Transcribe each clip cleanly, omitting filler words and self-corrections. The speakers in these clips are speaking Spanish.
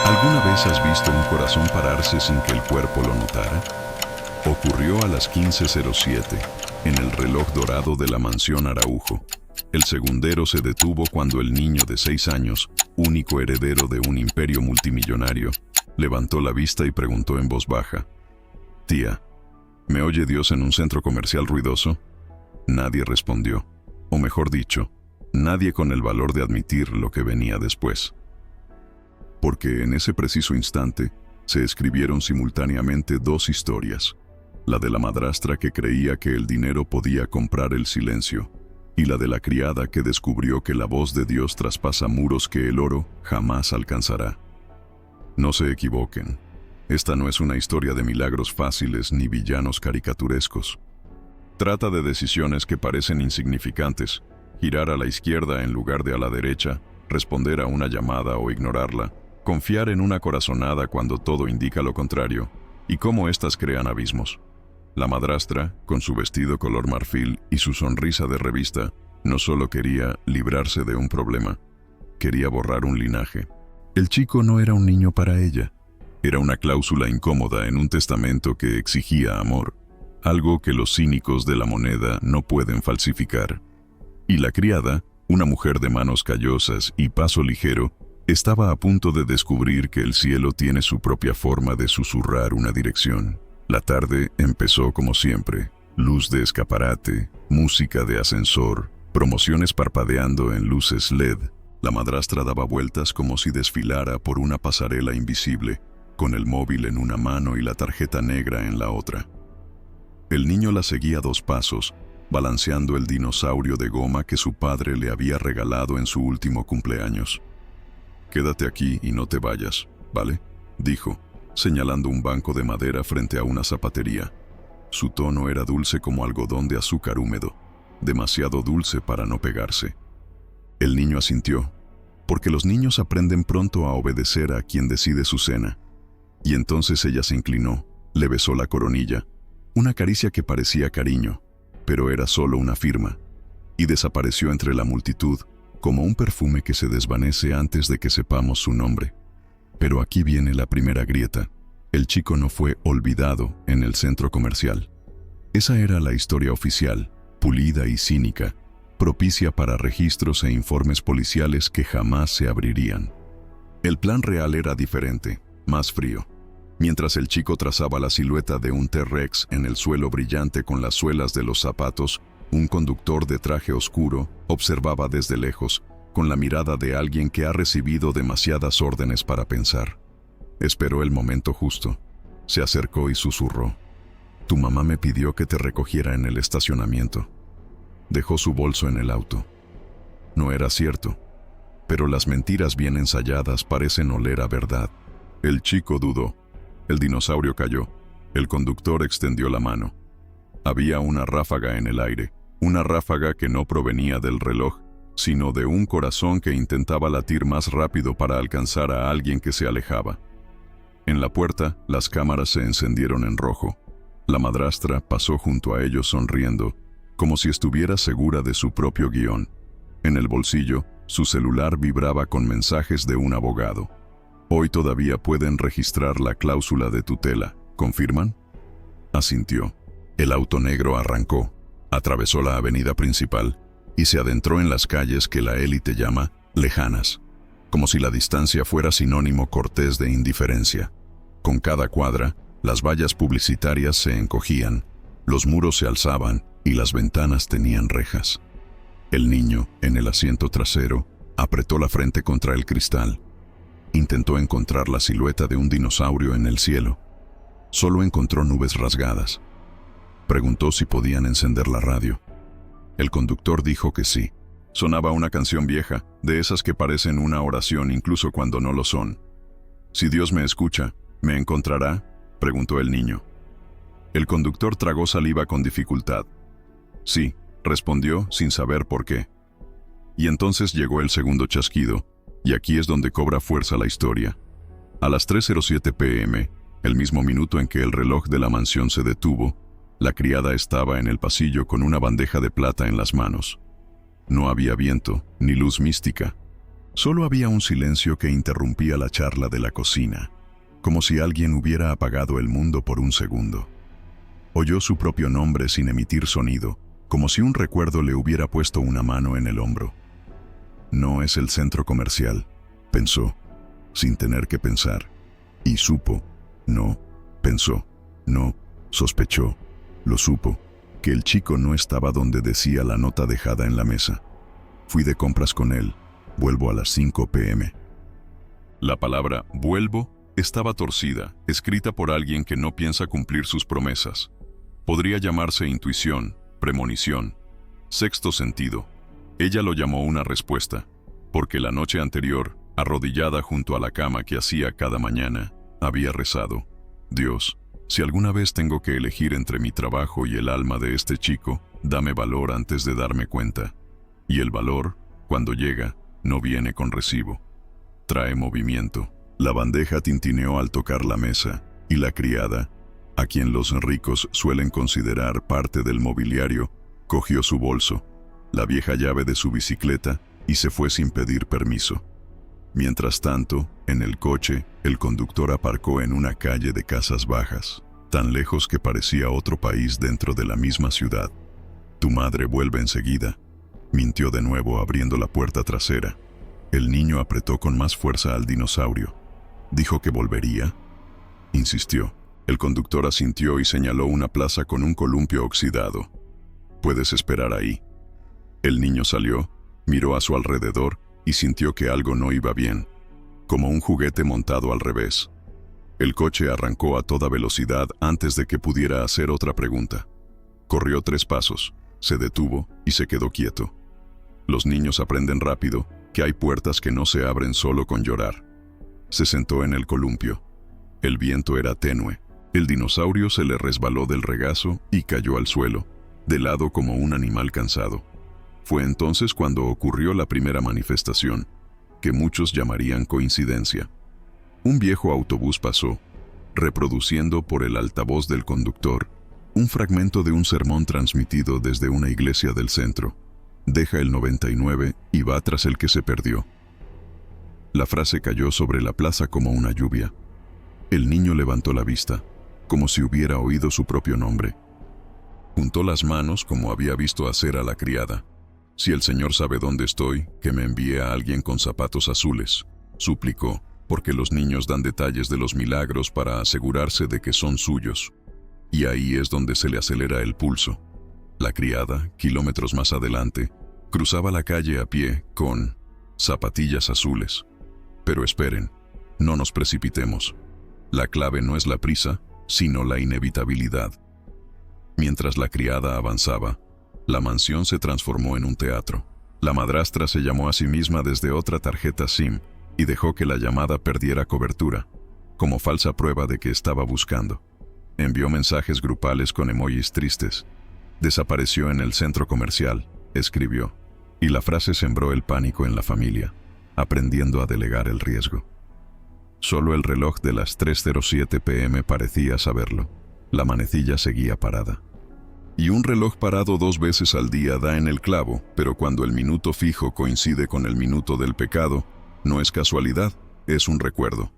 ¿Alguna vez has visto un corazón pararse sin que el cuerpo lo notara? Ocurrió a las 15:07, en el reloj dorado de la mansión Araujo. El segundero se detuvo cuando el niño de 6 años, único heredero de un imperio multimillonario, levantó la vista y preguntó en voz baja: «Tía, ¿me oye Dios en un centro comercial ruidoso?». Nadie respondió, o mejor dicho, nadie con el valor de admitir lo que venía después. Porque en ese preciso instante se escribieron simultáneamente dos historias: la de la madrastra que creía que el dinero podía comprar el silencio, y la de la criada que descubrió que la voz de Dios traspasa muros que el oro jamás alcanzará. No se equivoquen, esta no es una historia de milagros fáciles ni villanos caricaturescos. Trata de decisiones que parecen insignificantes: girar a la izquierda en lugar de a la derecha, responder a una llamada o ignorarla, confiar en una corazonada cuando todo indica lo contrario, y cómo éstas crean abismos. La madrastra, con su vestido color marfil y su sonrisa de revista, no solo quería librarse de un problema, quería borrar un linaje. El chico no era un niño para ella, era una cláusula incómoda en un testamento que exigía amor, algo que los cínicos de la moneda no pueden falsificar. Y la criada, una mujer de manos callosas y paso ligero, estaba a punto de descubrir que el cielo tiene su propia forma de susurrar una dirección. La tarde empezó como siempre: luz de escaparate, música de ascensor, promociones parpadeando en luces LED. La madrastra daba vueltas como si desfilara por una pasarela invisible, con el móvil en una mano y la tarjeta negra en la otra. El niño la seguía 2 pasos, balanceando el dinosaurio de goma que su padre le había regalado en su último cumpleaños. «Quédate aquí y no te vayas, ¿vale?», dijo, señalando un banco de madera frente a una zapatería. Su tono era dulce como algodón de azúcar húmedo, demasiado dulce para no pegarse. El niño asintió, porque los niños aprenden pronto a obedecer a quien decide su cena. Y entonces ella se inclinó, le besó la coronilla, una caricia que parecía cariño, pero era solo una firma, y desapareció entre la multitud, como un perfume que se desvanece antes de que sepamos su nombre. Pero aquí viene la primera grieta: el chico no fue olvidado en el centro comercial. Esa era la historia oficial, pulida y cínica, propicia para registros e informes policiales que jamás se abrirían. El plan real era diferente, más frío. Mientras el chico trazaba la silueta de un T-Rex en el suelo brillante con las suelas de los zapatos, un conductor de traje oscuro observaba desde lejos, con la mirada de alguien que ha recibido demasiadas órdenes para pensar. Esperó el momento justo. Se acercó y susurró: «Tu mamá me pidió que te recogiera en el estacionamiento». Dejó su bolso en el auto. No era cierto, pero las mentiras bien ensayadas parecen oler a verdad. El chico dudó. El dinosaurio cayó. El conductor extendió la mano. Había una ráfaga en el aire, una ráfaga que no provenía del reloj, sino de un corazón que intentaba latir más rápido para alcanzar a alguien que se alejaba. En la puerta, las cámaras se encendieron en rojo. La madrastra pasó junto a ellos sonriendo, como si estuviera segura de su propio guión. En el bolsillo, su celular vibraba con mensajes de un abogado. «Hoy todavía pueden registrar la cláusula de tutela, ¿confirman?». Asintió. El auto negro arrancó, atravesó la avenida principal y se adentró en las calles que la élite llama lejanas, como si la distancia fuera sinónimo cortés de indiferencia. Con cada cuadra, las vallas publicitarias se encogían, los muros se alzaban y las ventanas tenían rejas. El niño, en el asiento trasero, apretó la frente contra el cristal. Intentó encontrar la silueta de un dinosaurio en el cielo. Solo encontró nubes rasgadas. Preguntó si podían encender la radio. El conductor dijo que sí. Sonaba una canción vieja, de esas que parecen una oración incluso cuando no lo son. «Si Dios me escucha, ¿me encontrará?», preguntó el niño. El conductor tragó saliva con dificultad. «Sí», respondió sin saber por qué. Y entonces llegó el segundo chasquido, y aquí es donde cobra fuerza la historia. A las 3:07 p.m., el mismo minuto en que el reloj de la mansión se detuvo, la criada estaba en el pasillo con una bandeja de plata en las manos. No había viento, ni luz mística. Solo había un silencio que interrumpía la charla de la cocina, como si alguien hubiera apagado el mundo por un segundo. Oyó su propio nombre sin emitir sonido, como si un recuerdo le hubiera puesto una mano en el hombro. No es el centro comercial, pensó, sin tener que pensar. Y supo, no, pensó, no, sospechó, lo supo, que el chico no estaba donde decía la nota dejada en la mesa. Fui de compras con él, vuelvo a las 5 p.m. La palabra vuelvo estaba torcida, escrita por alguien que no piensa cumplir sus promesas. Podría llamarse intuición, premonición, sexto sentido. Ella lo llamó una respuesta, porque la noche anterior, arrodillada junto a la cama que hacía cada mañana, había rezado: Dios, si alguna vez tengo que elegir entre mi trabajo y el alma de este chico, dame valor antes de darme cuenta. Y el valor, cuando llega, no viene con recibo. Trae movimiento. La bandeja tintineó al tocar la mesa, y la criada, a quien los ricos suelen considerar parte del mobiliario, cogió su bolso, la vieja llave de su bicicleta, y se fue sin pedir permiso. Mientras tanto, en el coche, el conductor aparcó en una calle de casas bajas, tan lejos que parecía otro país dentro de la misma ciudad. Tu madre vuelve enseguida, mintió de nuevo abriendo la puerta trasera. El niño apretó con más fuerza al dinosaurio. ¿Dijo que volvería? Insistió. El conductor asintió y señaló una plaza con un columpio oxidado. Puedes esperar ahí. El niño salió, miró a su alrededor y sintió que algo no iba bien, como un juguete montado al revés. El coche arrancó a toda velocidad antes de que pudiera hacer otra pregunta. Corrió 3 pasos, se detuvo y se quedó quieto. Los niños aprenden rápido que hay puertas que no se abren solo con llorar. Se sentó en el columpio. El viento era tenue. El dinosaurio se le resbaló del regazo y cayó al suelo, de lado como un animal cansado. Fue entonces cuando ocurrió la primera manifestación, que muchos llamarían coincidencia. Un viejo autobús pasó, reproduciendo por el altavoz del conductor un fragmento de un sermón transmitido desde una iglesia del centro. Deja el 99 y va tras el que se perdió. La frase cayó sobre la plaza como una lluvia. El niño levantó la vista, como si hubiera oído su propio nombre. Juntó las manos como había visto hacer a la criada. Si el Señor sabe dónde estoy, que me envíe a alguien con zapatos azules, suplicó, porque los niños dan detalles de los milagros para asegurarse de que son suyos. Y ahí es donde se le acelera el pulso. La criada, kilómetros más adelante, cruzaba la calle a pie con zapatillas azules. Pero esperen, no nos precipitemos. La clave no es la prisa, sino la inevitabilidad. Mientras la criada avanzaba, la mansión se transformó en un teatro. La madrastra se llamó a sí misma desde otra tarjeta SIM y dejó que la llamada perdiera cobertura, como falsa prueba de que estaba buscando. Envió mensajes grupales con emojis tristes. Desapareció en el centro comercial, escribió, y la frase sembró el pánico en la familia, aprendiendo a delegar el riesgo. Solo el reloj de las 3:07 p.m. parecía saberlo. La manecilla seguía parada. Y un reloj parado 2 veces al día da en el clavo, pero cuando el minuto fijo coincide con el minuto del pecado, no es casualidad, es un recuerdo.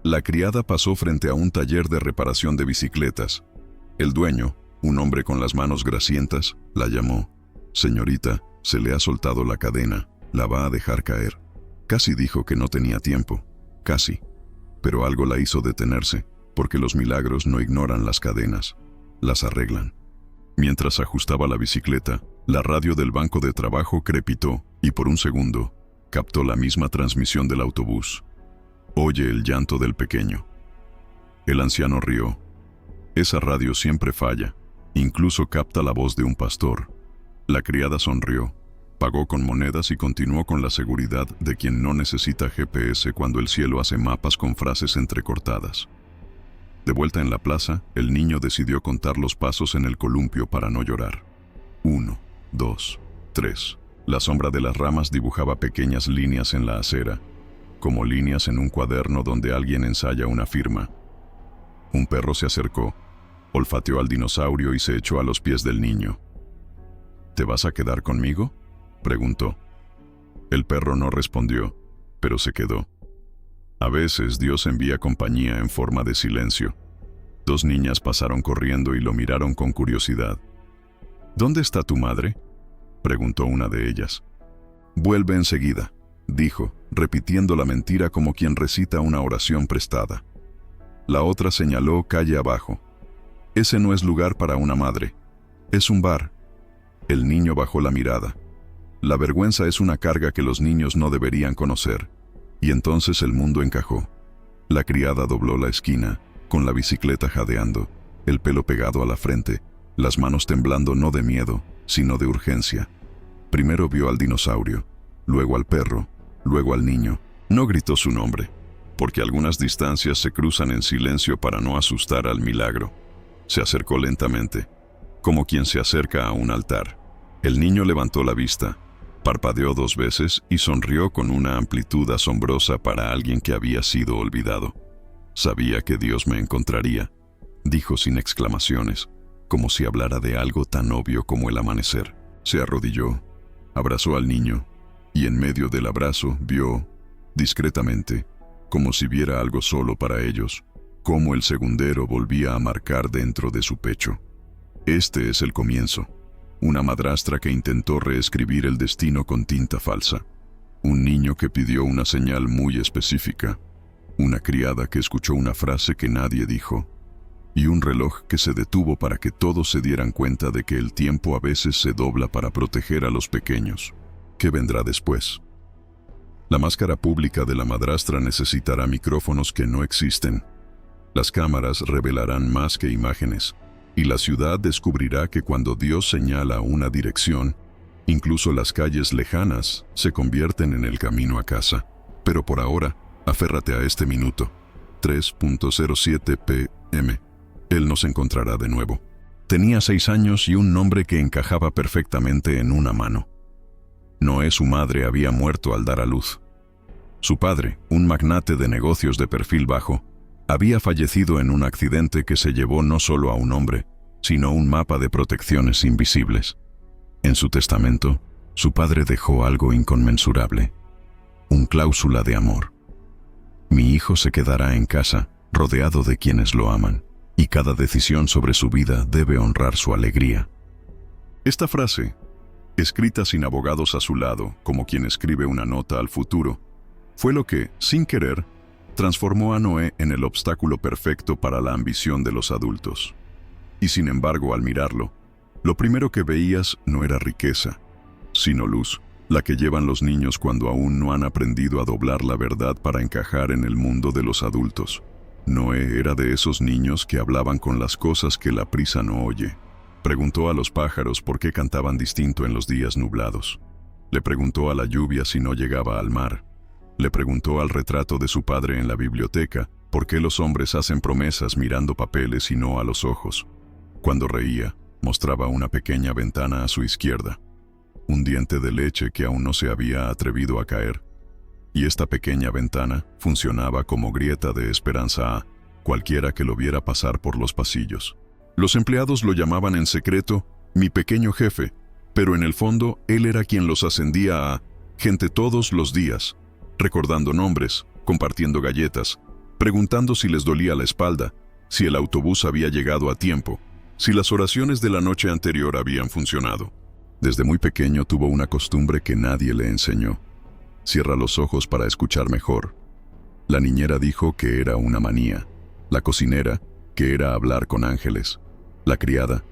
La criada pasó frente a un taller de reparación de bicicletas. El dueño, un hombre con las manos grasientas, la llamó. Señorita, se le ha soltado la cadena, la va a dejar caer. Casi dijo que no tenía tiempo, casi. Pero algo la hizo detenerse, porque los milagros no ignoran las cadenas, las arreglan. Mientras ajustaba la bicicleta, la radio del banco de trabajo crepitó y por un segundo captó la misma transmisión del autobús. Oye el llanto del pequeño. El anciano rió. Esa radio siempre falla, incluso capta la voz de un pastor. La criada sonrió, pagó con monedas y continuó con la seguridad de quien no necesita GPS cuando el cielo hace mapas con frases entrecortadas. De vuelta en la plaza, el niño decidió contar los pasos en el columpio para no llorar. 1, 2, 3. La sombra de las ramas dibujaba pequeñas líneas en la acera, como líneas en un cuaderno donde alguien ensaya una firma. Un perro se acercó, olfateó al dinosaurio y se echó a los pies del niño. ¿Te vas a quedar conmigo?, preguntó. El perro no respondió, pero se quedó. A veces Dios envía compañía en forma de silencio. Dos niñas pasaron corriendo y lo miraron con curiosidad. ¿Dónde está tu madre?, preguntó una de ellas. Vuelve enseguida, dijo, repitiendo la mentira como quien recita una oración prestada. La otra señaló calle abajo. Ese no es lugar para una madre. Es un bar. El niño bajó la mirada. La vergüenza es una carga que los niños no deberían conocer. Y entonces el mundo encajó. La criada dobló la esquina, con la bicicleta jadeando, el pelo pegado a la frente, las manos temblando no de miedo, sino de urgencia. Primero vio al dinosaurio, luego al perro, luego al niño. No gritó su nombre, porque algunas distancias se cruzan en silencio para no asustar al milagro. Se acercó lentamente, como quien se acerca a un altar. El niño levantó la vista, parpadeó 2 veces y sonrió con una amplitud asombrosa para alguien que había sido olvidado. Sabía que Dios me encontraría, dijo sin exclamaciones, como si hablara de algo tan obvio como el amanecer. Se arrodilló, abrazó al niño, y en medio del abrazo vio, discretamente, como si viera algo solo para ellos, cómo el segundero volvía a marcar dentro de su pecho. Este es el comienzo. Una madrastra que intentó reescribir el destino con tinta falsa. Un niño que pidió una señal muy específica. Una criada que escuchó una frase que nadie dijo. Y un reloj que se detuvo para que todos se dieran cuenta de que el tiempo a veces se dobla para proteger a los pequeños. ¿Qué vendrá después? La máscara pública de la madrastra necesitará micrófonos que no existen. Las cámaras revelarán más que imágenes. Y la ciudad descubrirá que cuando Dios señala una dirección, incluso las calles lejanas se convierten en el camino a casa. Pero por ahora, aférrate a este minuto. 3:07 p.m. Él nos encontrará de nuevo. Tenía 6 años y un nombre que encajaba perfectamente en una mano. Noé, su madre, había muerto al dar a luz. Su padre, un magnate de negocios de perfil bajo, había fallecido en un accidente que se llevó no solo a un hombre, sino un mapa de protecciones invisibles. En su testamento, su padre dejó algo inconmensurable, una cláusula de amor. Mi hijo se quedará en casa, rodeado de quienes lo aman, y cada decisión sobre su vida debe honrar su alegría. Esta frase, escrita sin abogados a su lado, como quien escribe una nota al futuro, fue lo que, sin querer, transformó a Noé en el obstáculo perfecto para la ambición de los adultos. Y sin embargo, al mirarlo, lo primero que veías no era riqueza, sino luz, la que llevan los niños cuando aún no han aprendido a doblar la verdad para encajar en el mundo de los adultos. Noé era de esos niños que hablaban con las cosas que la prisa no oye. Preguntó a los pájaros por qué cantaban distinto en los días nublados. Le preguntó a la lluvia si no llegaba al mar. Le preguntó al retrato de su padre en la biblioteca por qué los hombres hacen promesas mirando papeles y no a los ojos. Cuando reía, mostraba una pequeña ventana a su izquierda, un diente de leche que aún no se había atrevido a caer. Y esta pequeña ventana funcionaba como grieta de esperanza a cualquiera que lo viera pasar por los pasillos. Los empleados lo llamaban en secreto mi pequeño jefe, pero en el fondo él era quien los ascendía a gente todos los días, recordando nombres, compartiendo galletas, preguntando si les dolía la espalda, si el autobús había llegado a tiempo, si las oraciones de la noche anterior habían funcionado. Desde muy pequeño tuvo una costumbre que nadie le enseñó. Cierra los ojos para escuchar mejor. La niñera dijo que era una manía. La cocinera, que era hablar con ángeles. La criada,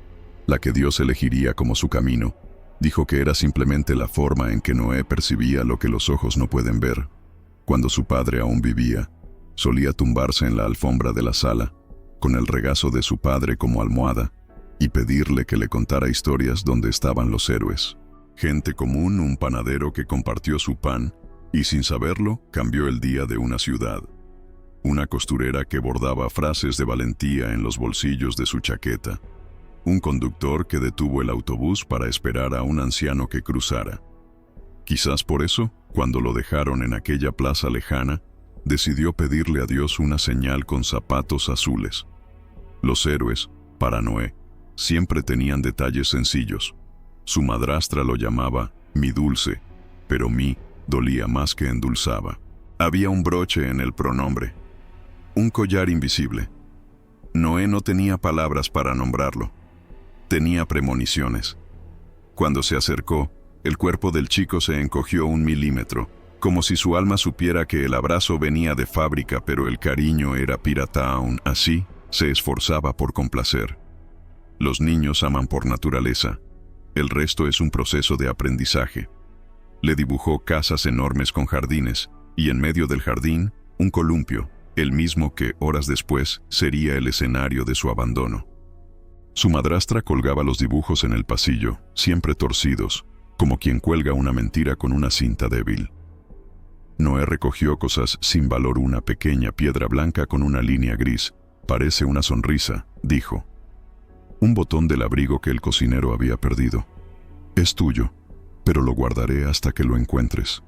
la que Dios elegiría como su camino, dijo que era simplemente la forma en que Noé percibía lo que los ojos no pueden ver. Cuando su padre aún vivía, solía tumbarse en la alfombra de la sala, con el regazo de su padre como almohada, y pedirle que le contara historias donde estaban los héroes. Gente común, un panadero que compartió su pan, y sin saberlo, cambió el día de una ciudad. Una costurera que bordaba frases de valentía en los bolsillos de su chaqueta. Un conductor que detuvo el autobús para esperar a un anciano que cruzara. Quizás por eso, cuando lo dejaron en aquella plaza lejana, decidió pedirle a Dios una señal con zapatos azules. Los héroes, para Noé, siempre tenían detalles sencillos. Su madrastra lo llamaba mi dulce, pero mi dolía más que endulzaba. Había un broche en el pronombre, un collar invisible. Noé no tenía palabras para nombrarlo. Tenía premoniciones. Cuando se acercó, el cuerpo del chico se encogió 1 milímetro, como si su alma supiera que el abrazo venía de fábrica, pero el cariño era pirata aún así, se esforzaba por complacer. Los niños aman por naturaleza. El resto es un proceso de aprendizaje. Le dibujó casas enormes con jardines, y en medio del jardín, un columpio, el mismo que, horas después, sería el escenario de su abandono. Su madrastra colgaba los dibujos en el pasillo, siempre torcidos, como quien cuelga una mentira con una cinta débil. Noé recogió cosas sin valor, una pequeña piedra blanca con una línea gris. Parece una sonrisa, dijo. Un botón del abrigo que el cocinero había perdido. Es tuyo, pero lo guardaré hasta que lo encuentres.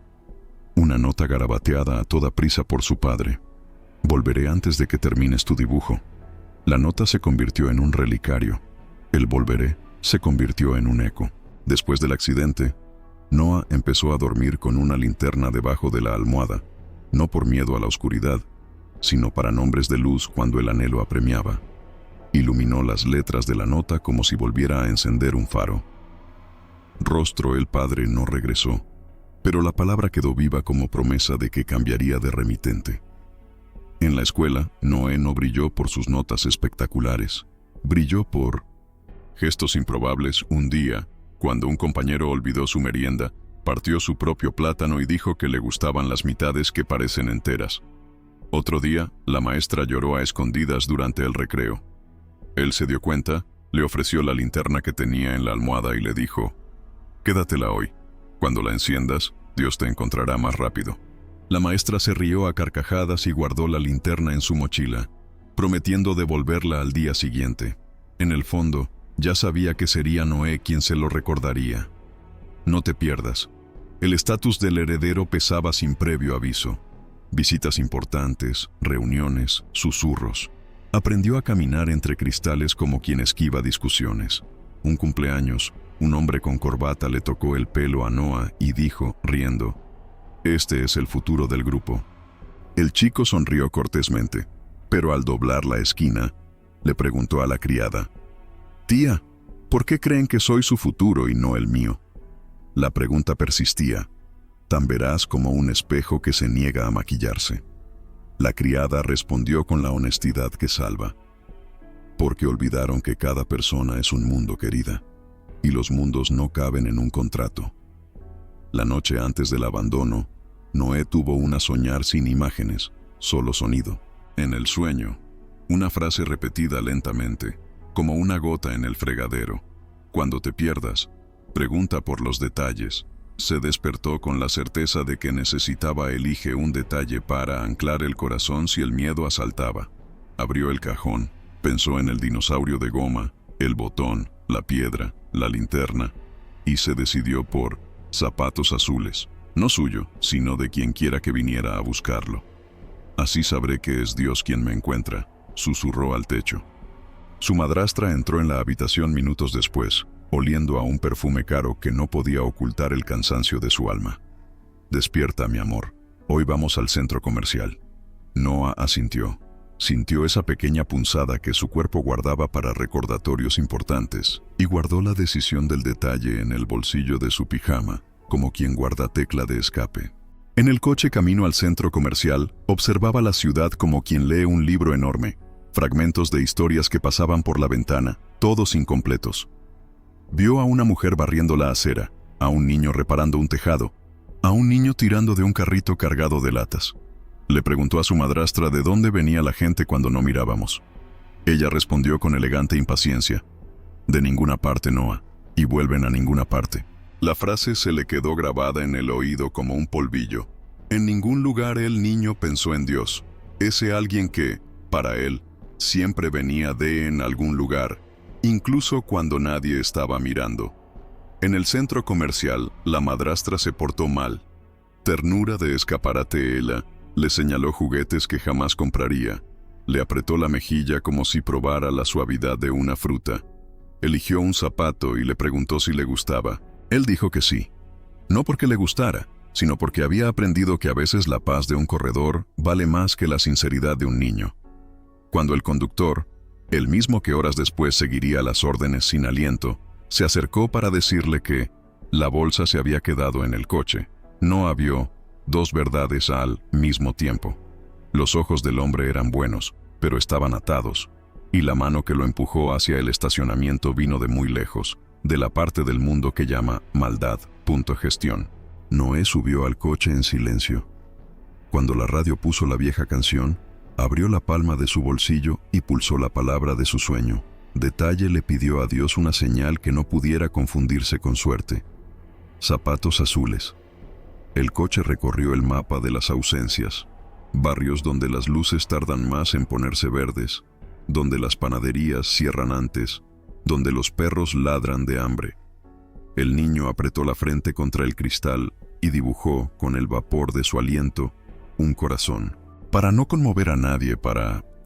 Una nota garabateada a toda prisa por su padre. Volveré antes de que termines tu dibujo. La nota se convirtió en un relicario. El volveré se convirtió en un eco. Después del accidente, Noah empezó a dormir con una linterna debajo de la almohada, no por miedo a la oscuridad, sino para nombres de luz cuando el anhelo apremiaba. Iluminó las letras de la nota como si volviera a encender un faro. Rostro el padre no regresó, pero la palabra quedó viva como promesa de que cambiaría de remitente. En la escuela, Noé no brilló por sus notas espectaculares, brilló por gestos improbables. Un día, cuando un compañero olvidó su merienda, partió su propio plátano y dijo que le gustaban las mitades que parecen enteras. Otro día, la maestra lloró a escondidas durante el recreo. Él se dio cuenta, le ofreció la linterna que tenía en la almohada y le dijo: «Quédatela hoy. Cuando la enciendas, Dios te encontrará más rápido». La maestra se rió a carcajadas y guardó la linterna en su mochila, prometiendo devolverla al día siguiente. En el fondo, ya sabía que sería Noé quien se lo recordaría. No te pierdas. El estatus del heredero pesaba sin previo aviso. Visitas importantes, reuniones, susurros. Aprendió a caminar entre cristales como quien esquiva discusiones. Un cumpleaños, un hombre con corbata le tocó el pelo a Noah y dijo, riendo: «Este es el futuro del grupo». El chico sonrió cortésmente, pero al doblar la esquina, le preguntó a la criada: «Tía, ¿por qué creen que soy su futuro y no el mío?». La pregunta persistía, tan veraz como un espejo que se niega a maquillarse. La criada respondió con la honestidad que salva: «Porque olvidaron que cada persona es un mundo, querida, y los mundos no caben en un contrato». La noche antes del abandono, Noé tuvo una soñar sin imágenes, solo sonido. En el sueño, una frase repetida lentamente, como una gota en el fregadero: «Cuando te pierdas, pregunta por los detalles». Se despertó con la certeza de que necesitaba elegir un detalle para anclar el corazón si el miedo asaltaba. Abrió el cajón, pensó en el dinosaurio de goma, el botón, la piedra, la linterna, y se decidió por zapatos azules, no suyo, sino de quien quiera que viniera a buscarlo. «Así sabré que es Dios quien me encuentra», susurró al techo. Su madrastra entró en la habitación minutos después, oliendo a un perfume caro que no podía ocultar el cansancio de su alma. «Despierta, mi amor. Hoy vamos al centro comercial». Noah asintió. Sintió esa pequeña punzada que su cuerpo guardaba para recordatorios importantes, y guardó la decisión del detalle en el bolsillo de su pijama, como quien guarda tecla de escape. En el coche camino al centro comercial, observaba la ciudad como quien lee un libro enorme, fragmentos de historias que pasaban por la ventana, todos incompletos. Vio a una mujer barriendo la acera, a un niño reparando un tejado, a un niño tirando de un carrito cargado de latas. Le preguntó a su madrastra de dónde venía la gente cuando no mirábamos. Ella respondió con elegante impaciencia: «De ninguna parte, Noah, y vuelven a ninguna parte». La frase se le quedó grabada en el oído como un polvillo. En ningún lugar el niño pensó en Dios, ese alguien que, para él, siempre venía en algún lugar, incluso cuando nadie estaba mirando. En el centro comercial, la madrastra se portó mal. Ternura de escaparate, ella le señaló juguetes que jamás compraría. Le apretó la mejilla como si probara la suavidad de una fruta. Eligió un zapato y le preguntó si le gustaba. Él dijo que sí. No porque le gustara, sino porque había aprendido que a veces la paz de un corredor vale más que la sinceridad de un niño. Cuando el conductor, el mismo que horas después seguiría las órdenes sin aliento, se acercó para decirle que la bolsa se había quedado en el coche, no había dos verdades al mismo tiempo. Los ojos del hombre eran buenos, pero estaban atados, y la mano que lo empujó hacia el estacionamiento vino de muy lejos, de la parte del mundo que llama maldad. Gestión. Noé subió al coche en silencio. Cuando la radio puso la vieja canción, abrió la palma de su bolsillo y pulsó la palabra de su sueño. Detalle le pidió a Dios una señal que no pudiera confundirse con suerte. Zapatos azules. El coche recorrió el mapa de las ausencias. Barrios donde las luces tardan más en ponerse verdes, donde las panaderías cierran antes, donde los perros ladran de hambre. El niño apretó la frente contra el cristal y dibujó, con el vapor de su aliento, un corazón. Para no conmover a nadie,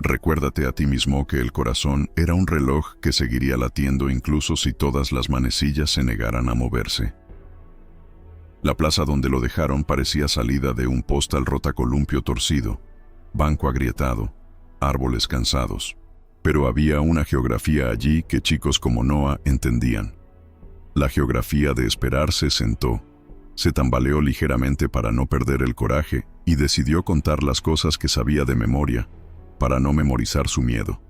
recuérdate a ti mismo que el corazón era un reloj que seguiría latiendo incluso si todas las manecillas se negaran a moverse. La plaza donde lo dejaron parecía salida de un postal rotacolumpio torcido, banco agrietado, árboles cansados. Pero había una geografía allí que chicos como Noah entendían. La geografía de esperar se sentó, se tambaleó ligeramente para no perder el coraje y decidió contar las cosas que sabía de memoria, para no memorizar su miedo.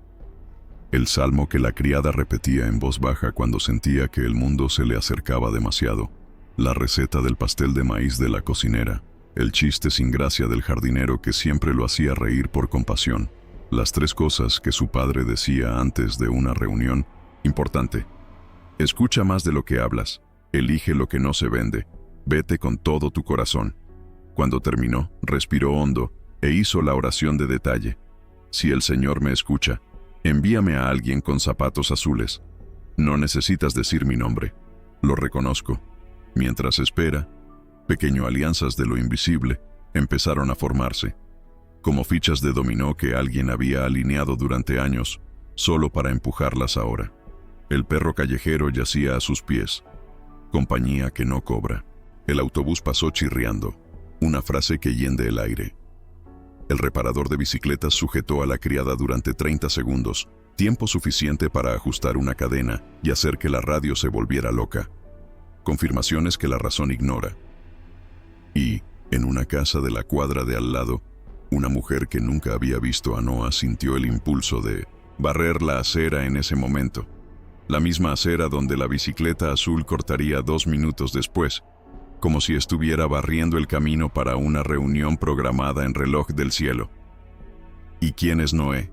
El salmo que la criada repetía en voz baja cuando sentía que el mundo se le acercaba demasiado, la receta del pastel de maíz de la cocinera, el chiste sin gracia del jardinero que siempre lo hacía reír por compasión, las 3 cosas que su padre decía antes de una reunión importante. Escucha más de lo que hablas, elige lo que no se vende, vete con todo tu corazón. Cuando terminó, respiró hondo e hizo la oración de detalle. Si el Señor me escucha, envíame a alguien con zapatos azules. No necesitas decir mi nombre, lo reconozco. Mientras espera, pequeñas alianzas de lo invisible empezaron a formarse, como fichas de dominó que alguien había alineado durante años, solo para empujarlas ahora. El perro callejero yacía a sus pies. Compañía que no cobra. El autobús pasó chirriando, una frase que hiende el aire. El reparador de bicicletas sujetó a la criada durante 30 segundos, tiempo suficiente para ajustar una cadena y hacer que la radio se volviera loca. Confirmaciones que la razón ignora. Y, en una casa de la cuadra de al lado, una mujer que nunca había visto a Noah sintió el impulso de barrer la acera en ese momento. La misma acera donde la bicicleta azul cortaría 2 minutos después, como si estuviera barriendo el camino para una reunión programada en Reloj del Cielo. ¿Y quién es Noé?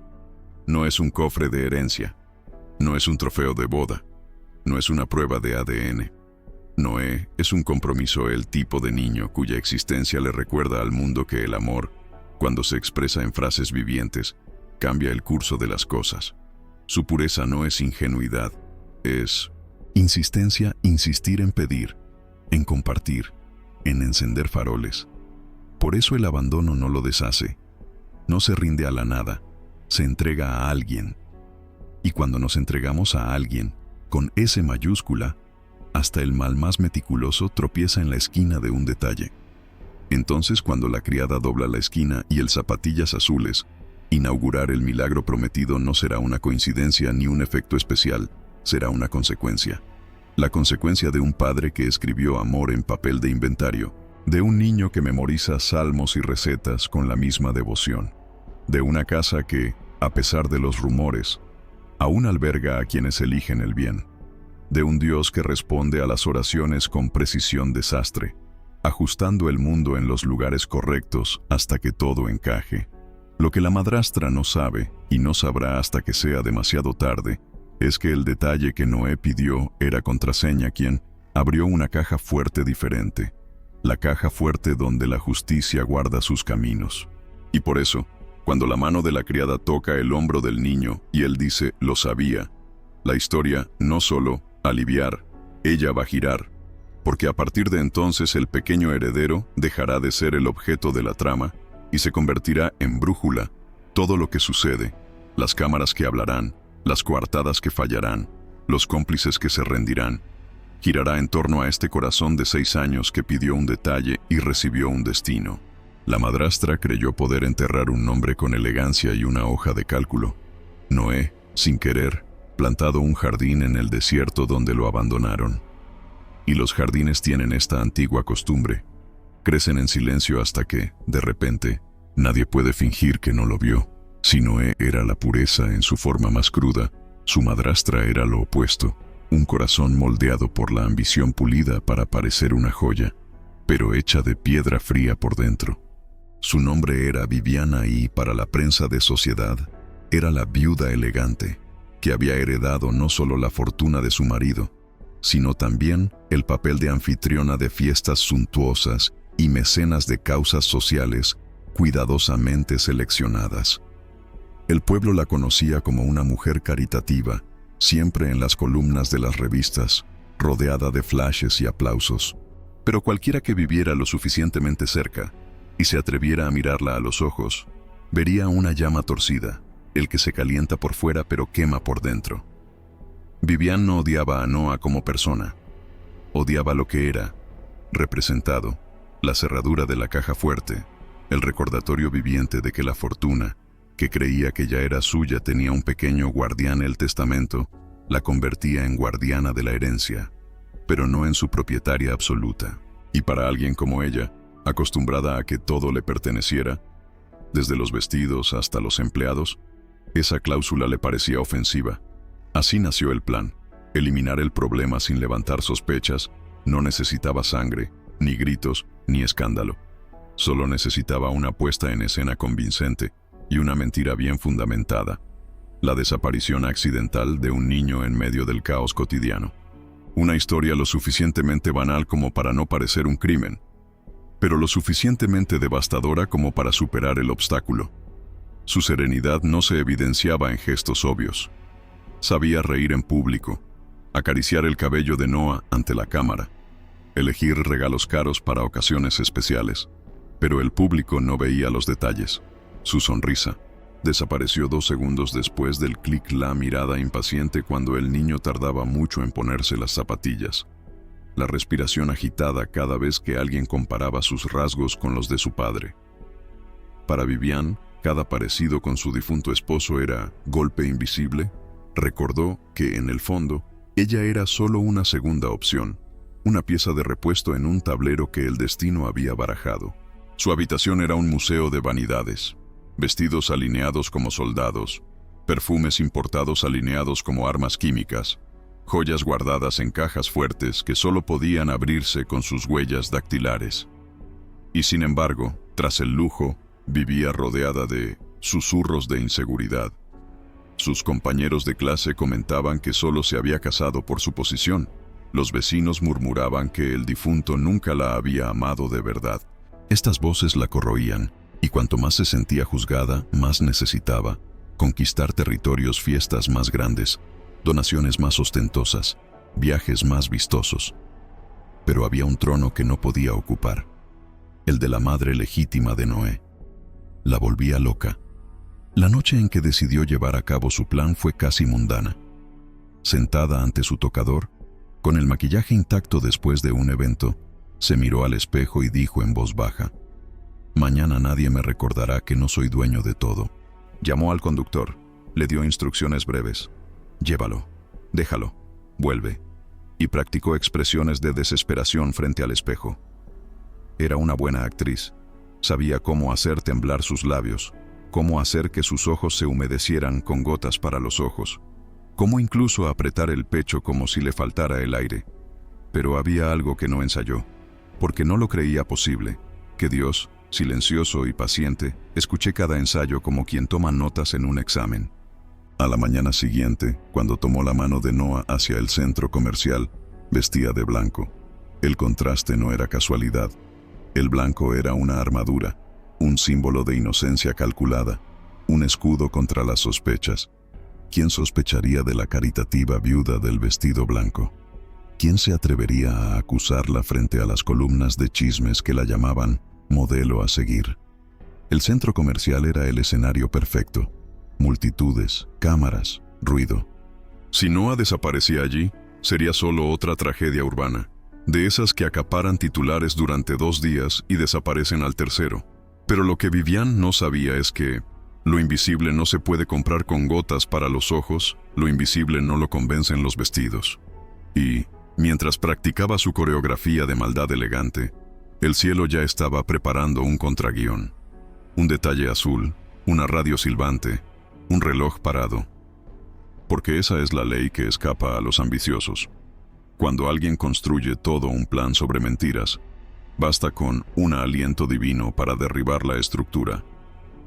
No es un cofre de herencia, no es un trofeo de boda, no es una prueba de ADN. Noé es un compromiso, el tipo de niño cuya existencia le recuerda al mundo que el amor, cuando se expresa en frases vivientes, cambia el curso de las cosas. Su pureza no es ingenuidad, es insistencia, insistir en pedir, en compartir, en encender faroles. Por eso el abandono no lo deshace, no se rinde a la nada, se entrega a alguien. Y cuando nos entregamos a alguien, con S mayúscula, hasta el mal más meticuloso tropieza en la esquina de un detalle. Entonces, cuando la criada dobla la esquina y el zapatillas azules, inaugurar el milagro prometido no será una coincidencia ni un efecto especial, será una consecuencia. La consecuencia de un padre que escribió amor en papel de inventario, de un niño que memoriza salmos y recetas con la misma devoción, de una casa que, a pesar de los rumores, aún alberga a quienes eligen el bien, de un Dios que responde a las oraciones con precisión desastre, ajustando el mundo en los lugares correctos hasta que todo encaje. Lo que la madrastra no sabe, y no sabrá hasta que sea demasiado tarde, es que el detalle que Noé pidió era contraseña quien abrió una caja fuerte diferente, la caja fuerte donde la justicia guarda sus caminos. Y por eso, cuando la mano de la criada toca el hombro del niño y él dice, lo sabía, la historia no solo aliviar, ella va a girar, porque a partir de entonces el pequeño heredero dejará de ser el objeto de la trama y se convertirá en brújula. Todo lo que sucede, las cámaras que hablarán, las coartadas que fallarán, los cómplices que se rendirán, girará en torno a este corazón de 6 años que pidió un detalle y recibió un destino. La madrastra creyó poder enterrar un nombre con elegancia y una hoja de cálculo. Noé, sin querer, plantado un jardín en el desierto donde lo abandonaron. Y los jardines tienen esta antigua costumbre. Crecen en silencio hasta que, de repente, nadie puede fingir que no lo vio. Si Noé era la pureza en su forma más cruda, su madrastra era lo opuesto, un corazón moldeado por la ambición pulida para parecer una joya, pero hecha de piedra fría por dentro. Su nombre era Viviana y, para la prensa de sociedad, era la viuda elegante, que había heredado no solo la fortuna de su marido, sino también el papel de anfitriona de fiestas suntuosas y mecenas de causas sociales cuidadosamente seleccionadas. El pueblo la conocía como una mujer caritativa, siempre en las columnas de las revistas, rodeada de flashes y aplausos. Pero cualquiera que viviera lo suficientemente cerca y se atreviera a mirarla a los ojos, vería una llama torcida, el que se calienta por fuera pero quema por dentro. Vivian no odiaba a Noah como persona, odiaba lo que era, representado, la cerradura de la caja fuerte, el recordatorio viviente de que la fortuna, que creía que ya era suya, tenía un pequeño guardián. El testamento la convertía en guardiana de la herencia, pero no en su propietaria absoluta. Y para alguien como ella, acostumbrada a que todo le perteneciera, desde los vestidos hasta los empleados, esa cláusula le parecía ofensiva. Así nació el plan: eliminar el problema sin levantar sospechas. No necesitaba sangre, ni gritos, ni escándalo. Solo necesitaba una puesta en escena convincente y una mentira bien fundamentada: la desaparición accidental de un niño en medio del caos cotidiano. Una historia lo suficientemente banal como para no parecer un crimen, pero lo suficientemente devastadora como para superar el obstáculo. Su serenidad no se evidenciaba en gestos obvios. Sabía reír en público, acariciar el cabello de Noah ante la cámara, elegir regalos caros para ocasiones especiales, pero el público no veía los detalles. Su sonrisa desapareció 2 segundos después del clic, la mirada impaciente cuando el niño tardaba mucho en ponerse las zapatillas, la respiración agitada cada vez que alguien comparaba sus rasgos con los de su padre. Para Vivian, cada parecido con su difunto esposo era golpe invisible. Recordó que, en el fondo, ella era solo una segunda opción, una pieza de repuesto en un tablero que el destino había barajado. Su habitación era un museo de vanidades: vestidos alineados como soldados, perfumes importados alineados como armas químicas, joyas guardadas en cajas fuertes que solo podían abrirse con sus huellas dactilares. Y sin embargo, tras el lujo, vivía rodeada de susurros de inseguridad. Sus compañeros de clase comentaban que solo se había casado por su posición. Los vecinos murmuraban que el difunto nunca la había amado de verdad. Estas voces la corroían, y cuanto más se sentía juzgada, más necesitaba conquistar territorios, fiestas más grandes, donaciones más ostentosas, viajes más vistosos. Pero había un trono que no podía ocupar: el de la madre legítima de Noé. La volvía loca. La noche en que decidió llevar a cabo su plan fue casi mundana. Sentada ante su tocador, con el maquillaje intacto después de un evento, se miró al espejo y dijo en voz baja: «Mañana nadie me recordará que no soy dueño de todo». Llamó al conductor, le dio instrucciones breves: «Llévalo, déjalo, vuelve», y practicó expresiones de desesperación frente al espejo. Era una buena actriz. Sabía cómo hacer temblar sus labios, cómo hacer que sus ojos se humedecieran con gotas para los ojos, cómo incluso apretar el pecho como si le faltara el aire. Pero había algo que no ensayó, porque no lo creía posible: que Dios, silencioso y paciente, escuché cada ensayo como quien toma notas en un examen. A la mañana siguiente, cuando tomó la mano de Noah hacia el centro comercial, vestía de blanco. El contraste no era casualidad. El blanco era una armadura, un símbolo de inocencia calculada, un escudo contra las sospechas. ¿Quién sospecharía de la caritativa viuda del vestido blanco? ¿Quién se atrevería a acusarla frente a las columnas de chismes que la llamaban modelo a seguir? El centro comercial era el escenario perfecto: multitudes, cámaras, ruido. Si Noah desaparecía allí, Sería solo otra tragedia urbana, de esas que acaparan titulares durante 2 días y desaparecen al tercero. Pero lo que Vivian no sabía es que lo invisible no se puede comprar con gotas para los ojos, lo invisible no lo convencen los vestidos. Y, mientras practicaba su coreografía de maldad elegante, el cielo ya estaba preparando un contraguión. Un detalle azul, una radio silbante, un reloj parado. Porque esa es la ley que escapa a los ambiciosos. Cuando alguien construye todo un plan sobre mentiras, basta con un aliento divino para derribar la estructura.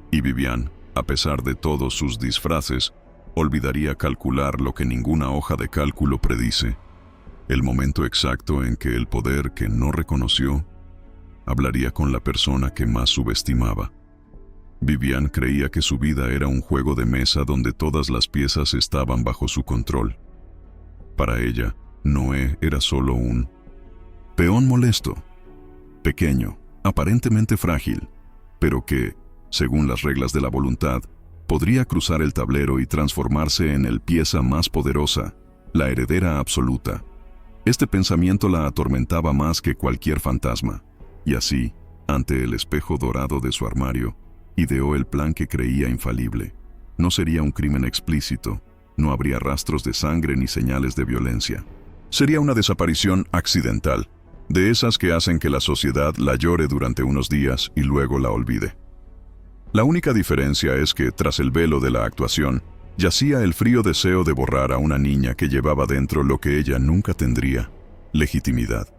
Y Vivian, a pesar de todos sus disfraces, olvidaría calcular lo que ninguna hoja de cálculo predice: el momento exacto en que el poder que no reconoció hablaría con la persona que más subestimaba. Vivian creía que su vida era un juego de mesa donde todas las piezas estaban bajo su control. Para ella, Noé era solo un peón molesto, pequeño, aparentemente frágil, pero que, según las reglas de la voluntad, podría cruzar el tablero y transformarse en el pieza más poderosa, la heredera absoluta. Este pensamiento la atormentaba más que cualquier fantasma, y así, ante el espejo dorado de su armario, ideó el plan que creía infalible. No sería un crimen explícito, no habría rastros de sangre ni señales de violencia. Sería una desaparición accidental, de esas que hacen que la sociedad la llore durante unos días y luego la olvide. La única diferencia es que, tras el velo de la actuación, yacía el frío deseo de borrar a una niña que llevaba dentro lo que ella nunca tendría: legitimidad.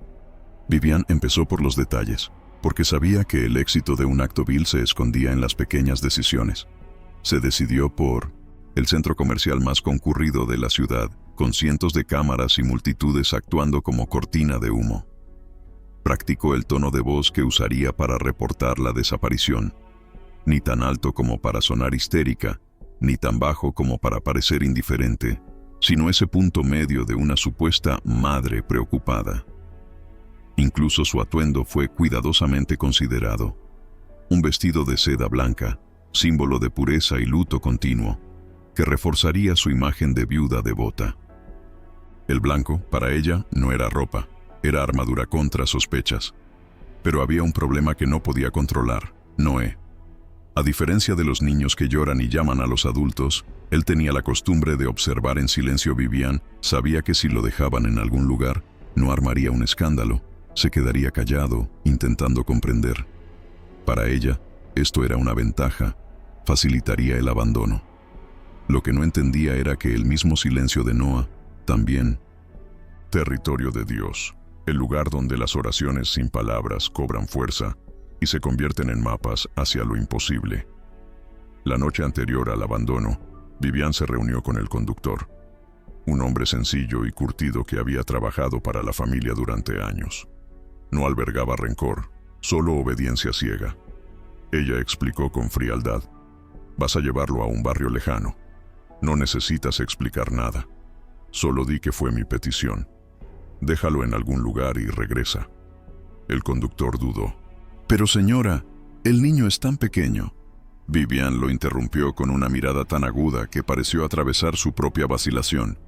Vivian empezó por los detalles, porque sabía que el éxito de un acto vil se escondía en las pequeñas decisiones. Se decidió por el centro comercial más concurrido de la ciudad, con cientos de cámaras y multitudes actuando como cortina de humo. Practicó el tono de voz que usaría para reportar la desaparición, ni tan alto como para sonar histérica, ni tan bajo como para parecer indiferente, sino ese punto medio de una supuesta madre preocupada. Incluso su atuendo fue cuidadosamente considerado. Un vestido de seda blanca, símbolo de pureza y luto continuo, que reforzaría su imagen de viuda devota. El blanco, para ella, no era ropa, era armadura contra sospechas. Pero había un problema que no podía controlar: Noé. A diferencia de los niños que lloran y llaman a los adultos, él tenía la costumbre de observar en silencio a Vivian. Sabía que si lo dejaban en algún lugar, no armaría un escándalo, se quedaría callado, intentando comprender. Para ella, esto era una ventaja, facilitaría el abandono. Lo que no entendía era que el mismo silencio de Noah, también territorio de Dios, el lugar donde las oraciones sin palabras cobran fuerza y se convierten en mapas hacia lo imposible. La noche anterior al abandono, Vivian se reunió con el conductor, un hombre sencillo y curtido que había trabajado para la familia durante años. No albergaba rencor, solo obediencia ciega. Ella explicó con frialdad: vas a llevarlo a un barrio lejano. No necesitas explicar nada. Solo di que fue mi petición. Déjalo en algún lugar y regresa. El conductor dudó. Pero señora, el niño es tan pequeño. Vivian lo interrumpió con una mirada tan aguda que pareció atravesar su propia vacilación.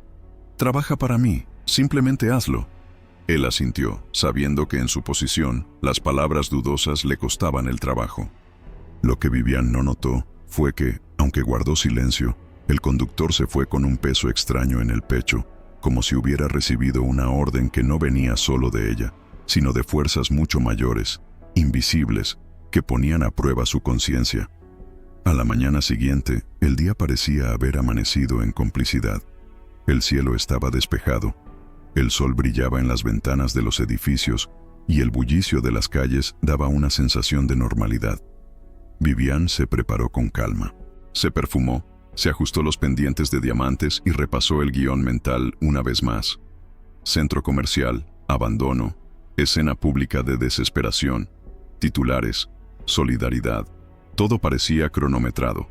Trabaja para mí, simplemente hazlo. Él asintió, sabiendo que en su posición, las palabras dudosas le costaban el trabajo. Lo que Vivian no notó fue que, aunque guardó silencio, el conductor se fue con un peso extraño en el pecho, como si hubiera recibido una orden que no venía solo de ella, sino de fuerzas mucho mayores, invisibles, que ponían a prueba su conciencia. A la mañana siguiente, el día parecía haber amanecido en complicidad. El cielo estaba despejado, el sol brillaba en las ventanas de los edificios y el bullicio de las calles daba una sensación de normalidad. Vivian se preparó con calma. Se perfumó, se ajustó los pendientes de diamantes y repasó el guión mental una vez más. Centro comercial, abandono, escena pública de desesperación, titulares, solidaridad. Todo parecía cronometrado.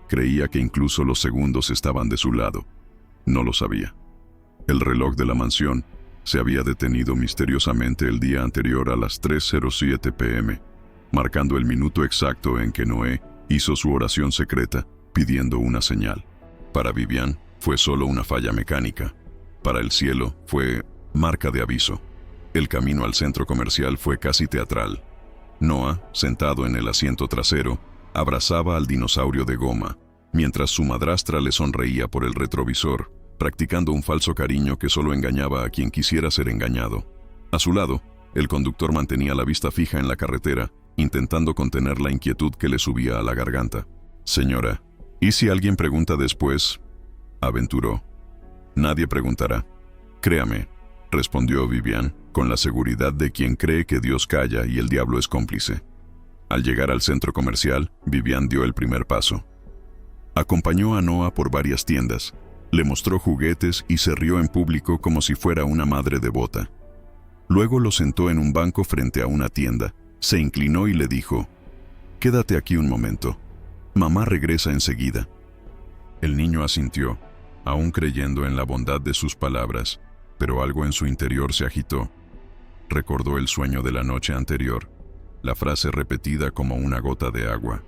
Creía que incluso los segundos estaban de su lado. No lo sabía. El reloj de la mansión se había detenido misteriosamente el día anterior a las 3:07 p.m., marcando el minuto exacto en que Noé hizo su oración secreta, pidiendo una señal. Para Vivian, fue solo una falla mecánica. Para el cielo fue marca de aviso. El camino al centro comercial fue casi teatral. Noah, sentado en el asiento trasero, abrazaba al dinosaurio de goma, mientras su madrastra le sonreía por el retrovisor, practicando un falso cariño que solo engañaba a quien quisiera ser engañado. A su lado, el conductor mantenía la vista fija en la carretera, intentando contener la inquietud que le subía a la garganta. «Señora, ¿y si alguien pregunta después?», aventuró. «Nadie preguntará. Créame», respondió Vivian, con la seguridad de quien cree que Dios calla y el diablo es cómplice. Al llegar al centro comercial, Vivian dio el primer paso. Acompañó a Noah por varias tiendas, le mostró juguetes y se rió en público como si fuera una madre devota. Luego lo sentó en un banco frente a una tienda, se inclinó y le dijo: «Quédate aquí un momento. Mamá regresa enseguida». El niño asintió, aún creyendo en la bondad de sus palabras, pero algo en su interior se agitó. Recordó el sueño de la noche anterior, la frase repetida como una gota de agua: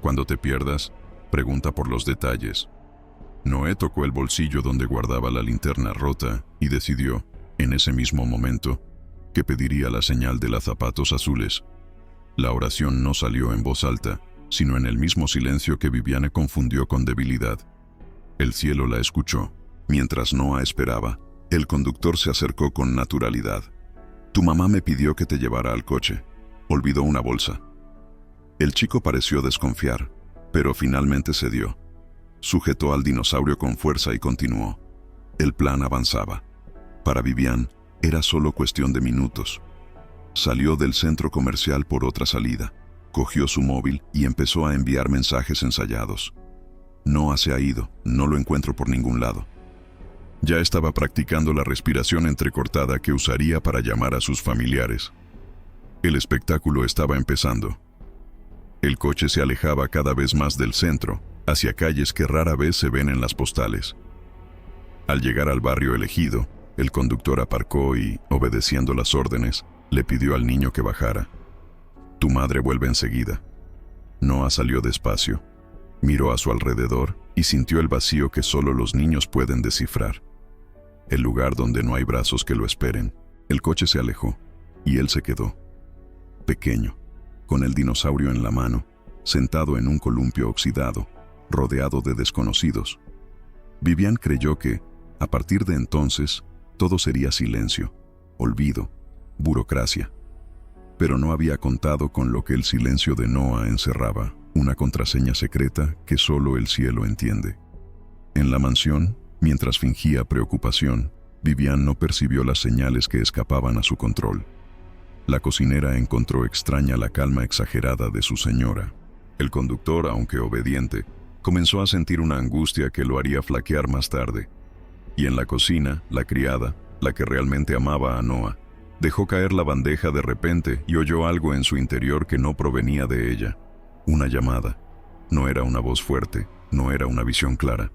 «Cuando te pierdas, pregunta por los detalles». Noé tocó el bolsillo donde guardaba la linterna rota y decidió, en ese mismo momento, que pediría la señal de los zapatos azules. La oración no salió en voz alta, sino en el mismo silencio que Viviane confundió con debilidad. El cielo la escuchó. Mientras Noah esperaba, el conductor se acercó con naturalidad. «Tu mamá me pidió que te llevara al coche. Olvidó una bolsa». El chico pareció desconfiar, pero finalmente cedió. Sujetó al dinosaurio con fuerza y continuó. El plan avanzaba. Para Vivian, era solo cuestión de minutos. Salió del centro comercial por otra salida, cogió su móvil y empezó a enviar mensajes ensayados. «Noah se ha ido, no lo encuentro por ningún lado». Ya estaba practicando la respiración entrecortada que usaría para llamar a sus familiares. El espectáculo estaba empezando. El coche se alejaba cada vez más del centro, hacia calles que rara vez se ven en las postales. Al llegar al barrio elegido, el conductor aparcó y, obedeciendo las órdenes, le pidió al niño que bajara. «Tu madre vuelve enseguida». Noah salió despacio, miró a su alrededor y sintió el vacío que solo los niños pueden descifrar. El lugar donde no hay brazos que lo esperen. El coche se alejó y él se quedó, pequeño, con el dinosaurio en la mano, sentado en un columpio oxidado, rodeado de desconocidos. Vivian creyó que, a partir de entonces, todo sería silencio, olvido, burocracia. Pero no había contado con lo que el silencio de Noah encerraba, una contraseña secreta que solo el cielo entiende. En la mansión, mientras fingía preocupación, Vivian no percibió las señales que escapaban a su control. La cocinera encontró extraña la calma exagerada de su señora. El conductor, aunque obediente, comenzó a sentir una angustia que lo haría flaquear más tarde. Y en la cocina, la criada, la que realmente amaba a Noah, dejó caer la bandeja de repente y oyó algo en su interior que no provenía de ella. Una llamada. No era una voz fuerte, no era una visión clara.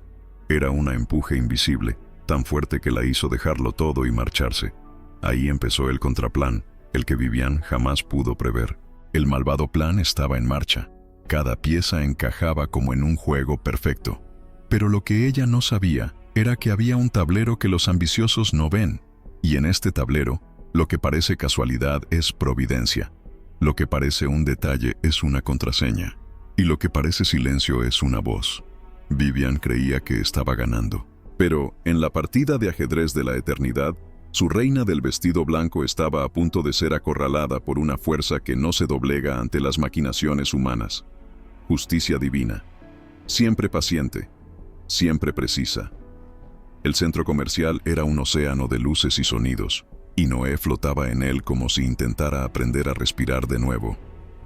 Era un empuje invisible, tan fuerte que la hizo dejarlo todo y marcharse. Ahí empezó el contraplan, el que Vivian jamás pudo prever. El malvado plan estaba en marcha. Cada pieza encajaba como en un juego perfecto. Pero lo que ella no sabía era que había un tablero que los ambiciosos no ven. Y en este tablero, lo que parece casualidad es providencia. Lo que parece un detalle es una contraseña. Y lo que parece silencio es una voz. Vivian creía que estaba ganando. Pero, en la partida de ajedrez de la eternidad, su reina del vestido blanco estaba a punto de ser acorralada por una fuerza que no se doblega ante las maquinaciones humanas. Justicia divina. Siempre paciente. Siempre precisa. El centro comercial era un océano de luces y sonidos, y Noé flotaba en él como si intentara aprender a respirar de nuevo.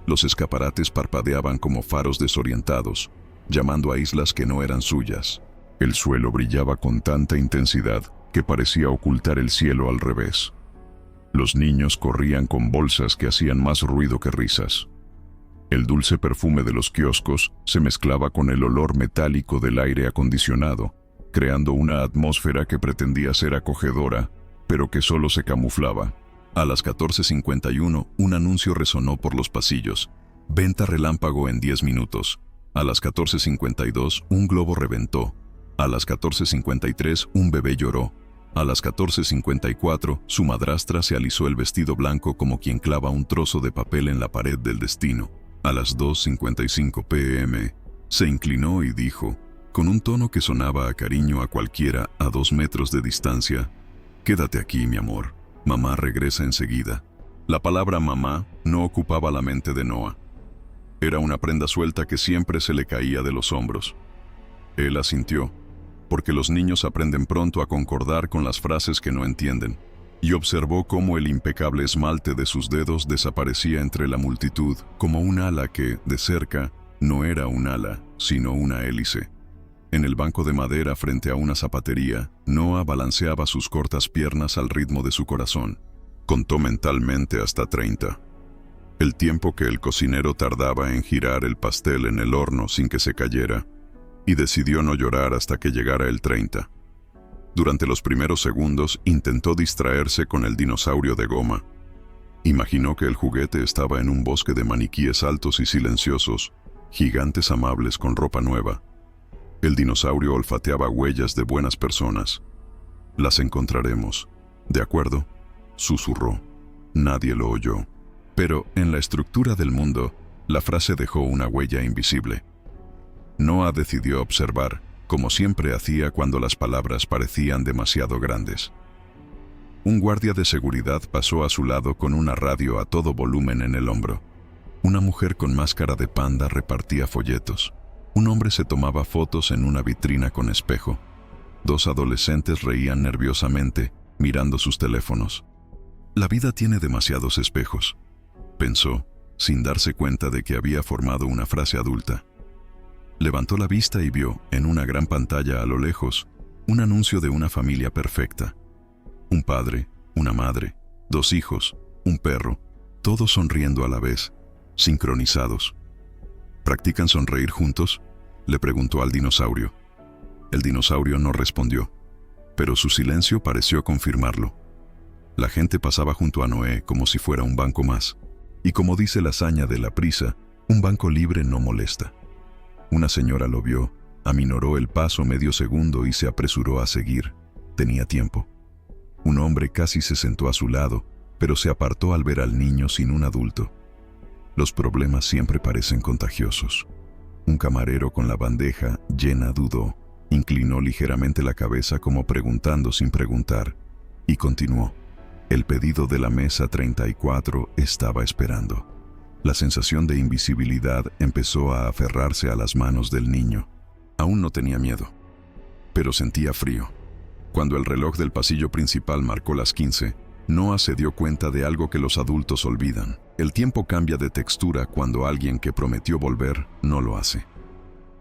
Los escaparates parpadeaban como faros desorientados, llamando a islas que no eran suyas. El suelo brillaba con tanta intensidad que parecía ocultar el cielo al revés. Los niños corrían con bolsas que hacían más ruido que risas. El dulce perfume de los kioscos se mezclaba con el olor metálico del aire acondicionado, creando una atmósfera que pretendía ser acogedora, pero que solo se camuflaba. A las 14:51, un anuncio resonó por los pasillos. Venta relámpago en 10 minutos. A las 14:52, un globo reventó. A las 14:53, un bebé lloró. A las 14:54, su madrastra se alisó el vestido blanco como quien clava un trozo de papel en la pared del destino. A las 2:55 p.m., se inclinó y dijo, con un tono que sonaba a cariño a cualquiera a 2 metros de distancia, «Quédate aquí, mi amor. Mamá regresa enseguida». La palabra mamá no ocupaba la mente de Noah. Era una prenda suelta que siempre se le caía de los hombros. Él asintió, porque los niños aprenden pronto a concordar con las frases que no entienden, y observó cómo el impecable esmalte de sus dedos desaparecía entre la multitud como un ala que, de cerca, no era un ala, sino una hélice. En el banco de madera frente a una zapatería, Noah balanceaba sus cortas piernas al ritmo de su corazón. Contó mentalmente hasta 30. El tiempo que el cocinero tardaba en girar el pastel en el horno sin que se cayera, y decidió no llorar hasta que llegara el 30. Durante los primeros segundos intentó distraerse con el dinosaurio de goma. Imaginó que el juguete estaba en un bosque de maniquíes altos y silenciosos, gigantes amables con ropa nueva. El dinosaurio olfateaba huellas de buenas personas. «Las encontraremos, ¿de acuerdo?», susurró. Nadie lo oyó. Pero en la estructura del mundo, la frase dejó una huella invisible. Noah decidió observar, como siempre hacía cuando las palabras parecían demasiado grandes. Un guardia de seguridad pasó a su lado con una radio a todo volumen en el hombro. Una mujer con máscara de panda repartía folletos. Un hombre se tomaba fotos en una vitrina con espejo. 2 adolescentes reían nerviosamente, mirando sus teléfonos. «La vida tiene demasiados espejos», pensó, sin darse cuenta de que había formado una frase adulta. Levantó la vista y vio, en una gran pantalla a lo lejos, un anuncio de una familia perfecta. Un padre, una madre, 2 hijos, un perro, todos sonriendo a la vez, sincronizados. «¿Practican sonreír juntos?», le preguntó al dinosaurio. El dinosaurio no respondió, pero su silencio pareció confirmarlo. La gente pasaba junto a Noé como si fuera un banco más, y como dice la hazaña de la prisa, un banco libre no molesta. Una señora lo vio, aminoró el paso medio segundo y se apresuró a seguir. Tenía tiempo. Un hombre casi se sentó a su lado, pero se apartó al ver al niño sin un adulto. Los problemas siempre parecen contagiosos. Un camarero con la bandeja llena dudó, inclinó ligeramente la cabeza como preguntando sin preguntar, y continuó. El pedido de la mesa 34 estaba esperando. La sensación de invisibilidad empezó a aferrarse a las manos del niño. Aún no tenía miedo, pero sentía frío. Cuando el reloj del pasillo principal marcó las 15, Noah se dio cuenta de algo que los adultos olvidan. El tiempo cambia de textura cuando alguien que prometió volver no lo hace.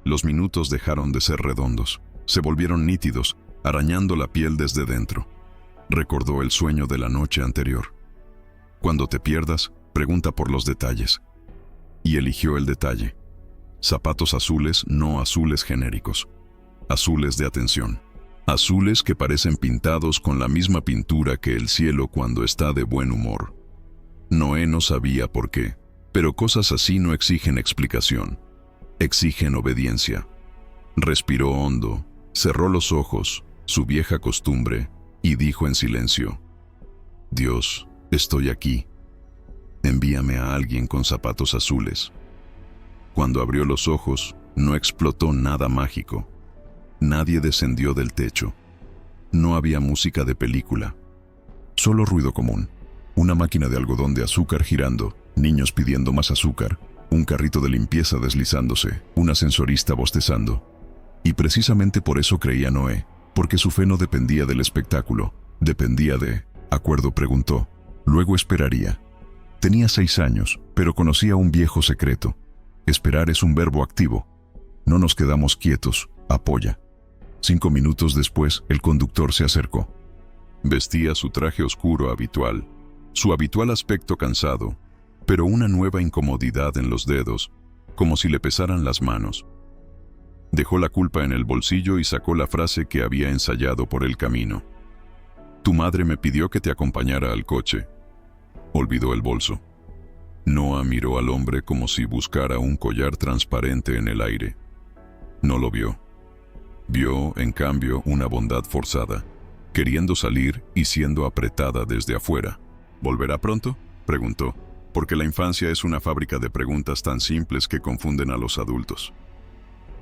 Los minutos dejaron de ser redondos, se volvieron nítidos, arañando la piel desde dentro. Recordó el sueño de la noche anterior. Cuando te pierdas, pregunta por los detalles. Y eligió el detalle. Zapatos azules, no azules genéricos. Azules de atención. Azules que parecen pintados con la misma pintura que el cielo cuando está de buen humor. Noé no sabía por qué, pero cosas así no exigen explicación. Exigen obediencia. Respiró hondo, cerró los ojos, su vieja costumbre, y dijo en silencio: «Dios, estoy aquí. Envíame a alguien con zapatos azules». Cuando abrió los ojos, no explotó nada mágico. Nadie descendió del techo. No había música de película. Solo ruido común. Una máquina de algodón de azúcar girando, niños pidiendo más azúcar, un carrito de limpieza deslizándose, un ascensorista bostezando. Y precisamente por eso creía Noé, porque su fe no dependía del espectáculo, dependía de... ¿Acuerdo?, preguntó. Luego esperaría. Tenía 6 años, pero conocía un viejo secreto. Esperar es un verbo activo. No nos quedamos quietos, apoya. 5 minutos después, el conductor se acercó. Vestía su traje oscuro habitual, su habitual aspecto cansado, pero una nueva incomodidad en los dedos, como si le pesaran las manos. Dejó la culpa en el bolsillo y sacó la frase que había ensayado por el camino. «Tu madre me pidió que te acompañara al coche». Olvidó el bolso. Noah miró al hombre como si buscara un collar transparente en el aire. No lo vio. Vio, en cambio, una bondad forzada. queriendo salir y siendo apretada desde afuera. ¿Volverá pronto?, preguntó, porque la infancia es una fábrica de preguntas tan simples que confunden a los adultos.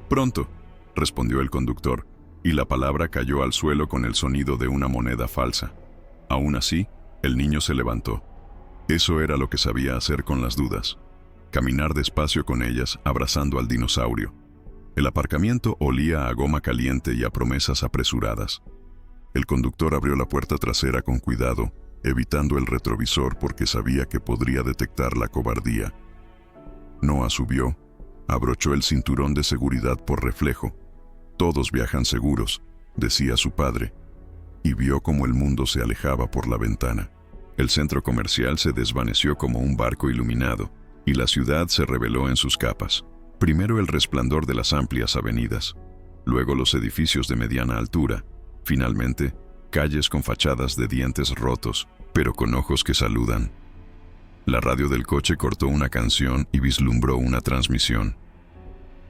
Pronto, respondió el conductor, y la palabra cayó al suelo con el sonido de una moneda falsa. Aún así, el niño se levantó. Eso era lo que sabía hacer con las dudas: caminar despacio con ellas, abrazando al dinosaurio. El aparcamiento olía a goma caliente y a promesas apresuradas. El conductor abrió la puerta trasera con cuidado, evitando el retrovisor porque sabía que podría detectar la cobardía. Noah subió, abrochó el cinturón de seguridad por reflejo. Todos viajan seguros, decía su padre, y vio cómo el mundo se alejaba por la ventana. El centro comercial se desvaneció como un barco iluminado, y la ciudad se reveló en sus capas. Primero el resplandor de las amplias avenidas, luego los edificios de mediana altura, finalmente calles con fachadas de dientes rotos, pero con ojos que saludan. La radio del coche cortó una canción y vislumbró una transmisión.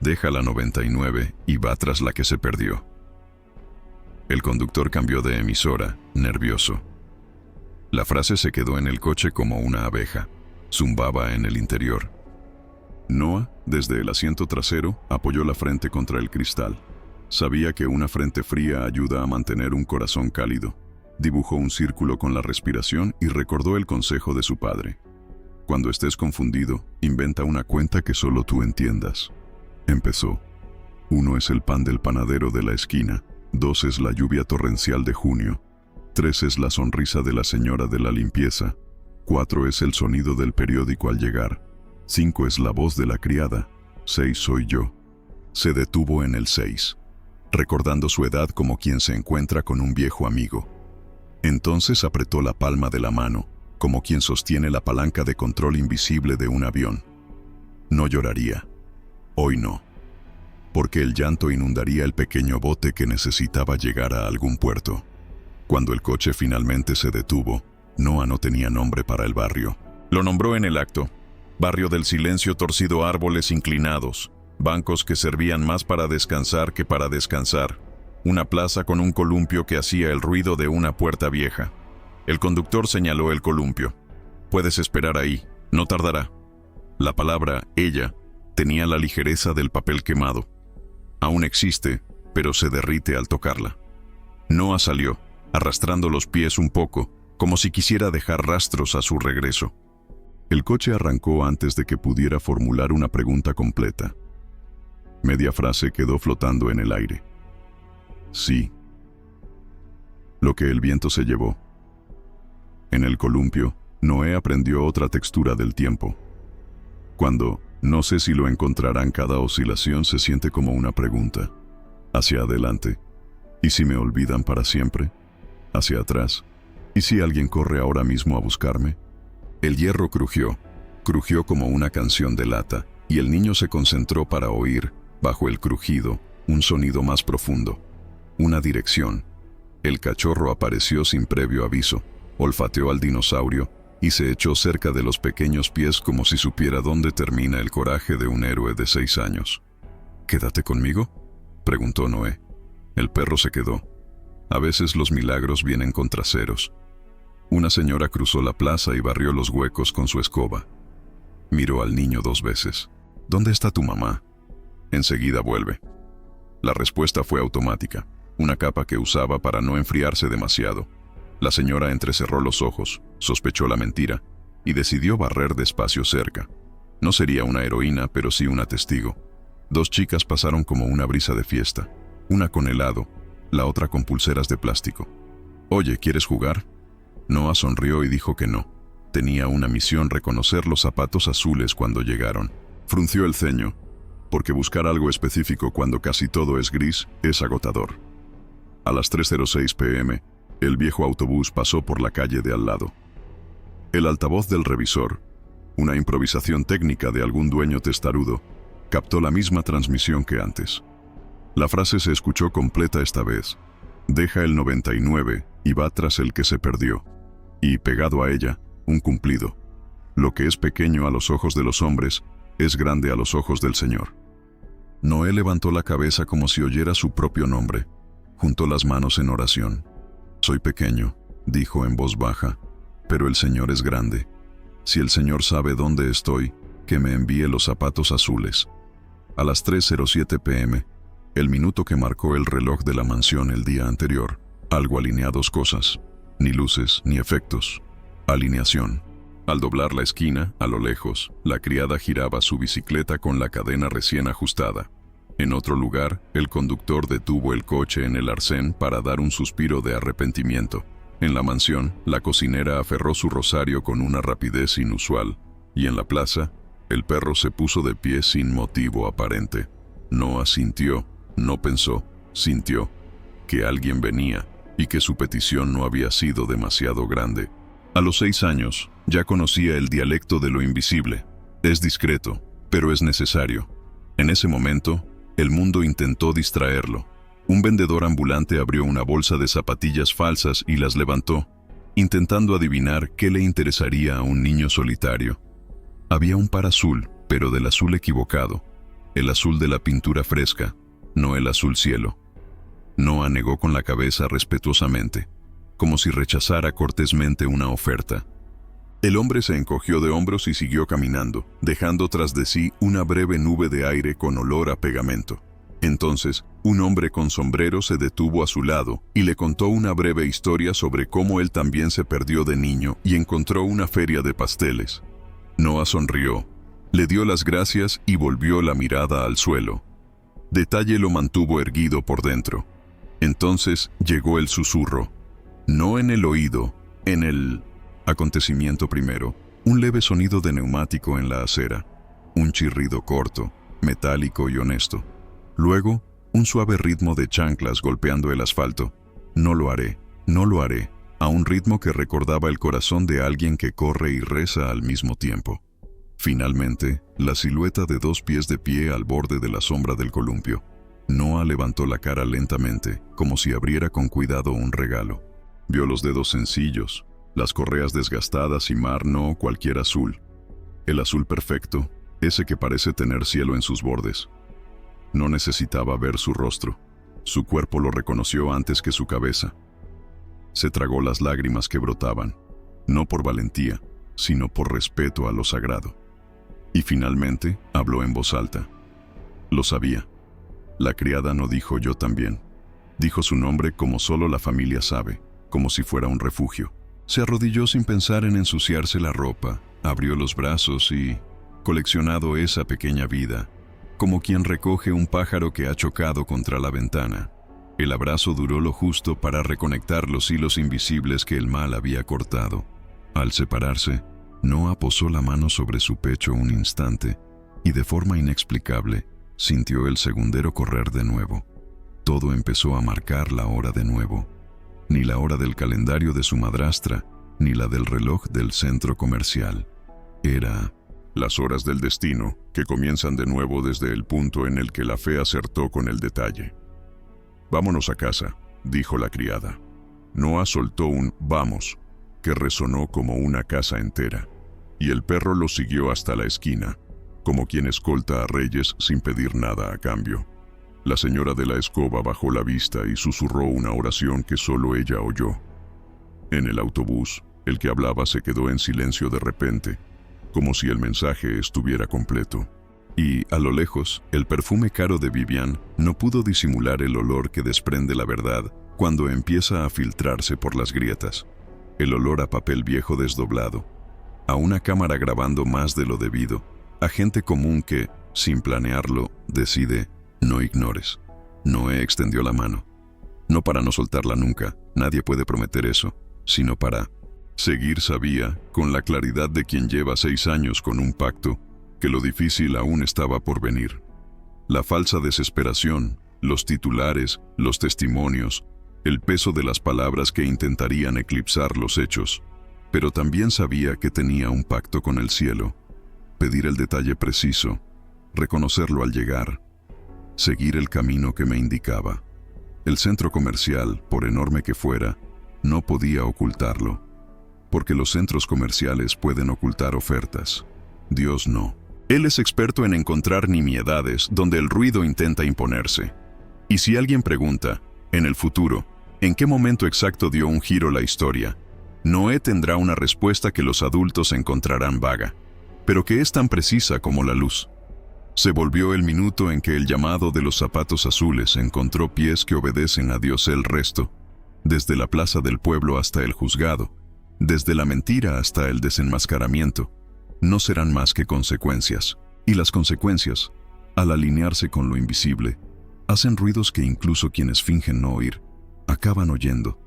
Deja la 99 y va tras la que se perdió. El conductor cambió de emisora, nervioso. La frase se quedó en el coche como una abeja. Zumbaba en el interior. Noah, desde el asiento trasero, apoyó la frente contra el cristal. Sabía que una frente fría ayuda a mantener un corazón cálido. Dibujó un círculo con la respiración y recordó el consejo de su padre. Cuando estés confundido, inventa una cuenta que solo tú entiendas. Empezó. 1 es el pan del panadero de la esquina. 2 es la lluvia torrencial de junio. 3 es la sonrisa de la señora de la limpieza. 4 es el sonido del periódico al llegar. 5 es la voz de la criada. 6 soy yo. Se detuvo en el 6. Recordando su edad como quien se encuentra con un viejo amigo. Entonces apretó la palma de la mano, como quien sostiene la palanca de control invisible de un avión. No lloraría. Hoy no. Porque el llanto inundaría el pequeño bote que necesitaba llegar a algún puerto. Cuando el coche finalmente se detuvo, Noah no tenía nombre para el barrio. Lo nombró en el acto. Barrio del silencio torcido, árboles inclinados, bancos que servían más para descansar que para descansar, una plaza con un columpio que hacía el ruido de una puerta vieja. El conductor señaló el columpio. Puedes esperar ahí, no tardará. La palabra ella tenía la ligereza del papel quemado. Aún existe, pero se derrite al tocarla. Noah salió, arrastrando los pies un poco, como si quisiera dejar rastros a su regreso. El coche arrancó antes de que pudiera formular una pregunta completa. Media frase quedó flotando en el aire. Sí. Lo que el viento se llevó. En el columpio, Noé aprendió otra textura del tiempo. Cuando, no sé si lo encontrarán, cada oscilación se siente como una pregunta. Hacia adelante. ¿Y si me olvidan para siempre? Hacia atrás. ¿Y si alguien corre ahora mismo a buscarme? El hierro crujió como una canción de lata, y el niño se concentró para oír, bajo el crujido, un sonido más profundo. Una dirección. El cachorro apareció sin previo aviso, olfateó al dinosaurio y se echó cerca de los pequeños pies como si supiera dónde termina el coraje de un héroe de 6 años. ¿Quédate conmigo?, preguntó Noé. El perro se quedó. A veces los milagros vienen con traseros. Una señora cruzó la plaza y barrió los huecos con su escoba. Miró al niño 2 veces. ¿Dónde está tu mamá? Enseguida vuelve. La respuesta fue automática, una capa que usaba para no enfriarse demasiado. La señora entrecerró los ojos, sospechó la mentira y decidió barrer despacio cerca. No sería una heroína, pero sí una testigo. 2 chicas pasaron como una brisa de fiesta, una con helado, la otra con pulseras de plástico. Oye, ¿quieres jugar? Noah sonrió y dijo que no. Tenía una misión: reconocer los zapatos azules cuando llegaron. Frunció el ceño, porque buscar algo específico cuando casi todo es gris es agotador. A las 3:06 p.m., el viejo autobús pasó por la calle de al lado. El altavoz del revisor, una improvisación técnica de algún dueño testarudo, captó la misma transmisión que antes. La frase se escuchó completa esta vez. Deja el 99 y va tras el que se perdió. Y, pegado a ella, un cumplido. Lo que es pequeño a los ojos de los hombres es grande a los ojos del Señor. Noé levantó la cabeza como si oyera su propio nombre. Juntó las manos en oración. Soy pequeño, dijo en voz baja, pero el Señor es grande. Si el Señor sabe dónde estoy, que me envíe los zapatos azules. A las 3:07 p.m., el minuto que marcó el reloj de la mansión el día anterior, algo alinea dos cosas, ni luces ni efectos. Alineación. Al doblar la esquina, a lo lejos, la criada giraba su bicicleta con la cadena recién ajustada. En otro lugar, el conductor detuvo el coche en el arcén para dar un suspiro de arrepentimiento. En la mansión, la cocinera aferró su rosario con una rapidez inusual, y en la plaza, el perro se puso de pie sin motivo aparente. No asintió, no pensó, sintió que alguien venía y que su petición no había sido demasiado grande. A los 6 años, ya conocía el dialecto de lo invisible. Es discreto, pero es necesario. En ese momento, el mundo intentó distraerlo. Un vendedor ambulante abrió una bolsa de zapatillas falsas y las levantó, intentando adivinar qué le interesaría a un niño solitario. Había un par azul, pero del azul equivocado. El azul de la pintura fresca, no el azul cielo. Noah negó con la cabeza respetuosamente, como si rechazara cortésmente una oferta. El hombre se encogió de hombros y siguió caminando, dejando tras de sí una breve nube de aire con olor a pegamento. Entonces, un hombre con sombrero se detuvo a su lado y le contó una breve historia sobre cómo él también se perdió de niño y encontró una feria de pasteles. Noah sonrió, le dio las gracias y volvió la mirada al suelo. Detalle lo mantuvo erguido por dentro. Entonces llegó el susurro, no en el oído, en el acontecimiento primero, un leve sonido de neumático en la acera, un chirrido corto, metálico y honesto. Luego, un suave ritmo de chanclas golpeando el asfalto. No lo haré, no lo haré, a un ritmo que recordaba el corazón de alguien que corre y reza al mismo tiempo. Finalmente, la silueta de 2 pies de pie al borde de la sombra del columpio. Noah levantó la cara lentamente, como si abriera con cuidado un regalo. Vio los dedos sencillos, las correas desgastadas y no cualquier azul. El azul perfecto, ese que parece tener cielo en sus bordes. No necesitaba ver su rostro. Su cuerpo lo reconoció antes que su cabeza. Se tragó las lágrimas que brotaban, no por valentía, sino por respeto a lo sagrado. Y finalmente habló en voz alta. Lo sabía. La criada no dijo yo también. Dijo su nombre como solo la familia sabe, como si fuera un refugio. Se arrodilló sin pensar en ensuciarse la ropa, abrió los brazos y, coleccionado esa pequeña vida, como quien recoge un pájaro que ha chocado contra la ventana. El abrazo duró lo justo para reconectar los hilos invisibles que el mal había cortado. Al separarse, Noah posó la mano sobre su pecho un instante y de forma inexplicable sintió el segundero correr de nuevo. Todo empezó a marcar la hora de nuevo. Ni la hora del calendario de su madrastra, ni la del reloj del centro comercial. Era las horas del destino, que comienzan de nuevo desde el punto en el que la fe acertó con el detalle. «Vámonos a casa», dijo la criada. Noah soltó un «vamos», que resonó como una casa entera, y el perro lo siguió hasta la esquina, como quien escolta a reyes sin pedir nada a cambio. La señora de la escoba bajó la vista y susurró una oración que solo ella oyó. En el autobús, el que hablaba se quedó en silencio de repente, como si el mensaje estuviera completo. Y, a lo lejos, el perfume caro de Vivian no pudo disimular el olor que desprende la verdad cuando empieza a filtrarse por las grietas. El olor a papel viejo desdoblado, a una cámara grabando más de lo debido, a gente común que, sin planearlo, decide, no ignores. Noé extendió la mano. No para no soltarla nunca, nadie puede prometer eso, sino para seguir. Sabía, con la claridad de quien lleva 6 años con un pacto, que lo difícil aún estaba por venir. La falsa desesperación, los titulares, los testimonios, el peso de las palabras que intentarían eclipsar los hechos. Pero también sabía que tenía un pacto con el cielo. Pedir el detalle preciso, reconocerlo al llegar, seguir el camino que me indicaba. El centro comercial, por enorme que fuera, no podía ocultarlo, porque los centros comerciales pueden ocultar ofertas. Dios no. Él es experto en encontrar nimiedades donde el ruido intenta imponerse. Y si alguien pregunta, en el futuro, ¿En qué momento exacto dio un giro la historia? Noé tendrá una respuesta que los adultos encontrarán vaga, pero que es tan precisa como la luz. Se volvió el minuto en que el llamado de los zapatos azules encontró pies que obedecen a Dios. El resto, desde la plaza del pueblo hasta el juzgado, desde la mentira hasta el desenmascaramiento, no serán más que consecuencias. Y las consecuencias, al alinearse con lo invisible, hacen ruidos que incluso quienes fingen no oír, acaban oyendo.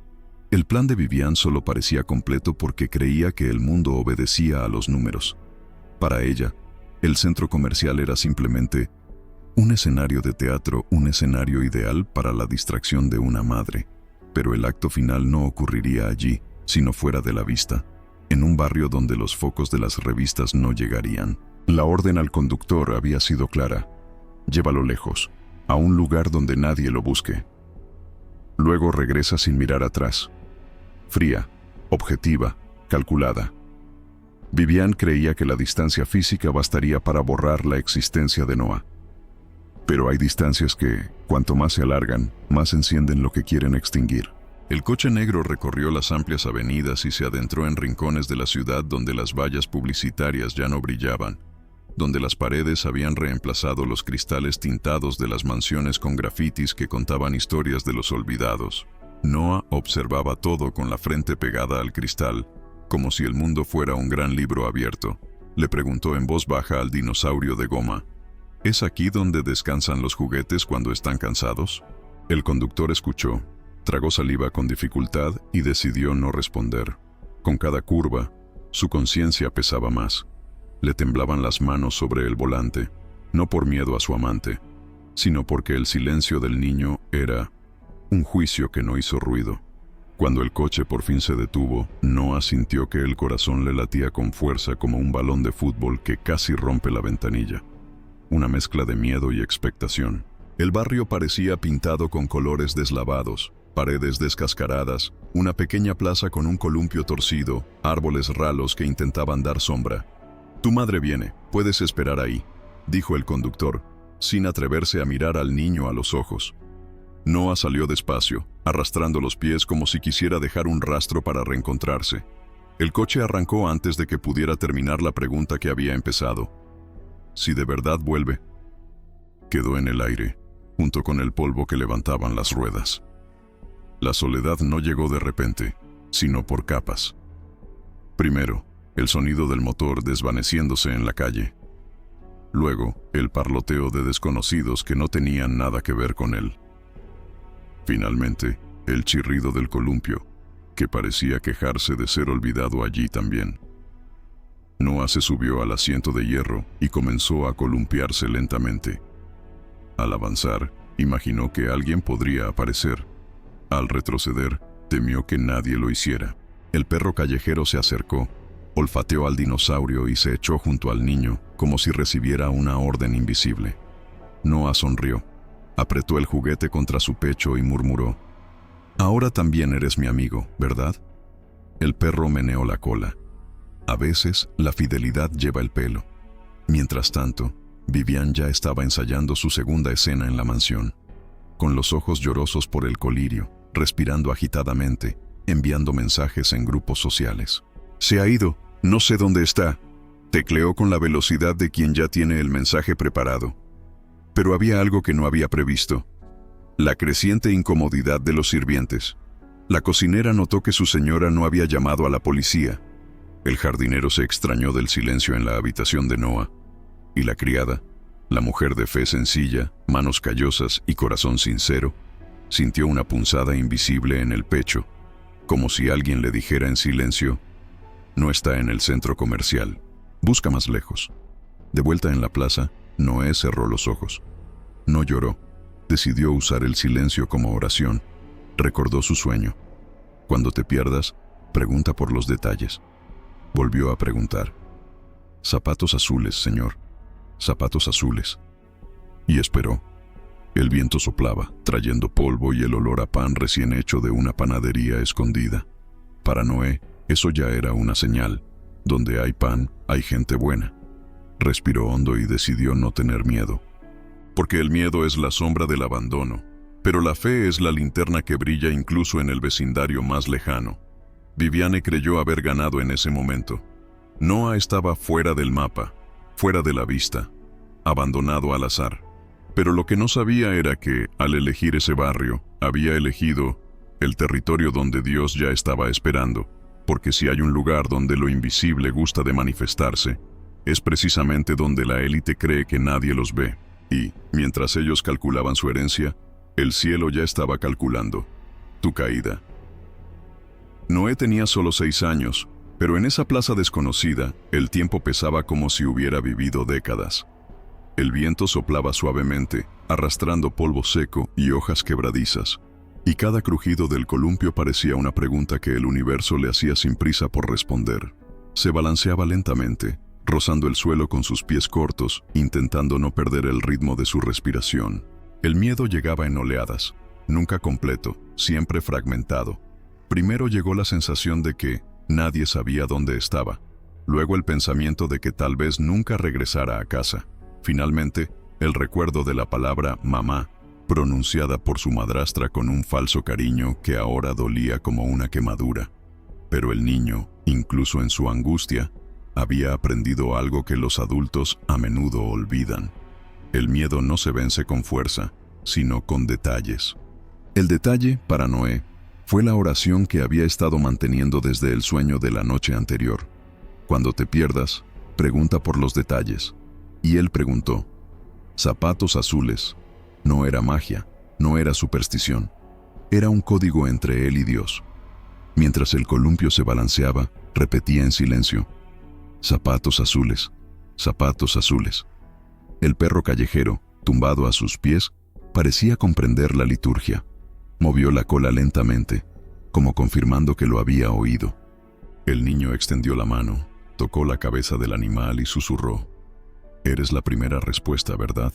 El plan de Vivian solo parecía completo porque creía que el mundo obedecía a los números. Para ella, el centro comercial era simplemente un escenario de teatro, un escenario ideal para la distracción de una madre. Pero el acto final no ocurriría allí, sino fuera de la vista, en un barrio donde los focos de las revistas no llegarían. La orden al conductor había sido clara: llévalo lejos, a un lugar donde nadie lo busque. Luego regresa sin mirar atrás. Fría, objetiva, calculada. Vivian creía que la distancia física bastaría para borrar la existencia de Noah. Pero hay distancias que, cuanto más se alargan, más encienden lo que quieren extinguir. El coche negro recorrió las amplias avenidas y se adentró en rincones de la ciudad donde las vallas publicitarias ya no brillaban, donde las paredes habían reemplazado los cristales tintados de las mansiones con grafitis que contaban historias de los olvidados. Noah observaba todo con la frente pegada al cristal, como si el mundo fuera un gran libro abierto. Le preguntó en voz baja al dinosaurio de goma: ¿es aquí donde descansan los juguetes cuando están cansados? El conductor escuchó, tragó saliva con dificultad y decidió no responder. Con cada curva, su conciencia pesaba más. Le temblaban las manos sobre el volante, no por miedo a su amante, sino porque el silencio del niño era un juicio que no hizo ruido. Cuando el coche por fin se detuvo, Noah sintió que el corazón le latía con fuerza como un balón de fútbol que casi rompe la ventanilla. Una mezcla de miedo y expectación. El barrio parecía pintado con colores deslavados, paredes descascaradas, una pequeña plaza con un columpio torcido, árboles ralos que intentaban dar sombra. «Tu madre viene, puedes esperar ahí», dijo el conductor, sin atreverse a mirar al niño a los ojos. Noah salió despacio, arrastrando los pies como si quisiera dejar un rastro para reencontrarse. El coche arrancó antes de que pudiera terminar la pregunta que había empezado. «¿Si de verdad vuelve?». Quedó en el aire, junto con el polvo que levantaban las ruedas. La soledad no llegó de repente, sino por capas. Primero, el sonido del motor desvaneciéndose en la calle. Luego, el parloteo de desconocidos que no tenían nada que ver con él. Finalmente, el chirrido del columpio, que parecía quejarse de ser olvidado allí también. Noah se subió al asiento de hierro y comenzó a columpiarse lentamente. Al avanzar, imaginó que alguien podría aparecer. Al retroceder, temió que nadie lo hiciera. El perro callejero se acercó, olfateó al dinosaurio y se echó junto al niño, como si recibiera una orden invisible. Noah sonrió, apretó el juguete contra su pecho y murmuró: «Ahora también eres mi amigo, ¿verdad?». El perro meneó la cola. A veces, la fidelidad lleva el pelo. Mientras tanto, Vivian ya estaba ensayando su segunda escena en la mansión. Con los ojos llorosos por el colirio, respirando agitadamente, enviando mensajes en grupos sociales. «Se ha ido, no sé dónde está», tecleó con la velocidad de quien ya tiene el mensaje preparado. Pero había algo que no había previsto: la creciente incomodidad de los sirvientes. La cocinera notó que su señora no había llamado a la policía. El jardinero se extrañó del silencio en la habitación de Noah. Y la criada, la mujer de fe sencilla, manos callosas y corazón sincero, sintió una punzada invisible en el pecho, como si alguien le dijera en silencio: «No está en el centro comercial, busca más lejos». De vuelta en la plaza, Noé cerró los ojos. No lloró, decidió usar el silencio como oración. Recordó su sueño. «Cuando te pierdas, pregunta por los detalles». Volvió a preguntar: «Zapatos azules, señor, zapatos azules». Y esperó. El viento soplaba, trayendo polvo y el olor a pan recién hecho de una panadería escondida. Para Noé, eso ya era una señal. Donde hay pan, hay gente buena. Respiró hondo y decidió no tener miedo. Porque el miedo es la sombra del abandono. Pero la fe es la linterna que brilla incluso en el vecindario más lejano. Viviane creyó haber ganado en ese momento. Noah estaba fuera del mapa, fuera de la vista, abandonado al azar. Pero lo que no sabía era que, al elegir ese barrio, había elegido el territorio donde Dios ya estaba esperando, porque si hay un lugar donde lo invisible gusta de manifestarse, es precisamente donde la élite cree que nadie los ve. Y, mientras ellos calculaban su herencia, el cielo ya estaba calculando tu caída. Noé tenía solo 6 años, pero en esa plaza desconocida, el tiempo pesaba como si hubiera vivido décadas. El viento soplaba suavemente, arrastrando polvo seco y hojas quebradizas, y cada crujido del columpio parecía una pregunta que el universo le hacía sin prisa por responder. Se balanceaba lentamente, rozando el suelo con sus pies cortos, intentando no perder el ritmo de su respiración. El miedo llegaba en oleadas, nunca completo, siempre fragmentado. Primero llegó la sensación de que nadie sabía dónde estaba, luego el pensamiento de que tal vez nunca regresara a casa. Finalmente, el recuerdo de la palabra mamá, pronunciada por su madrastra con un falso cariño que ahora dolía como una quemadura. Pero el niño, incluso en su angustia, había aprendido algo que los adultos a menudo olvidan. El miedo no se vence con fuerza, sino con detalles. El detalle, para Noé, fue la oración que había estado manteniendo desde el sueño de la noche anterior. Cuando te pierdas, pregunta por los detalles. Y él preguntó. Zapatos azules. No era magia, no era superstición. Era un código entre él y Dios. Mientras el columpio se balanceaba, repetía en silencio. Zapatos azules, zapatos azules. El perro callejero, tumbado a sus pies, parecía comprender la liturgia. Movió la cola lentamente, como confirmando que lo había oído. El niño extendió la mano, tocó la cabeza del animal y susurró. Eres la primera respuesta, ¿verdad?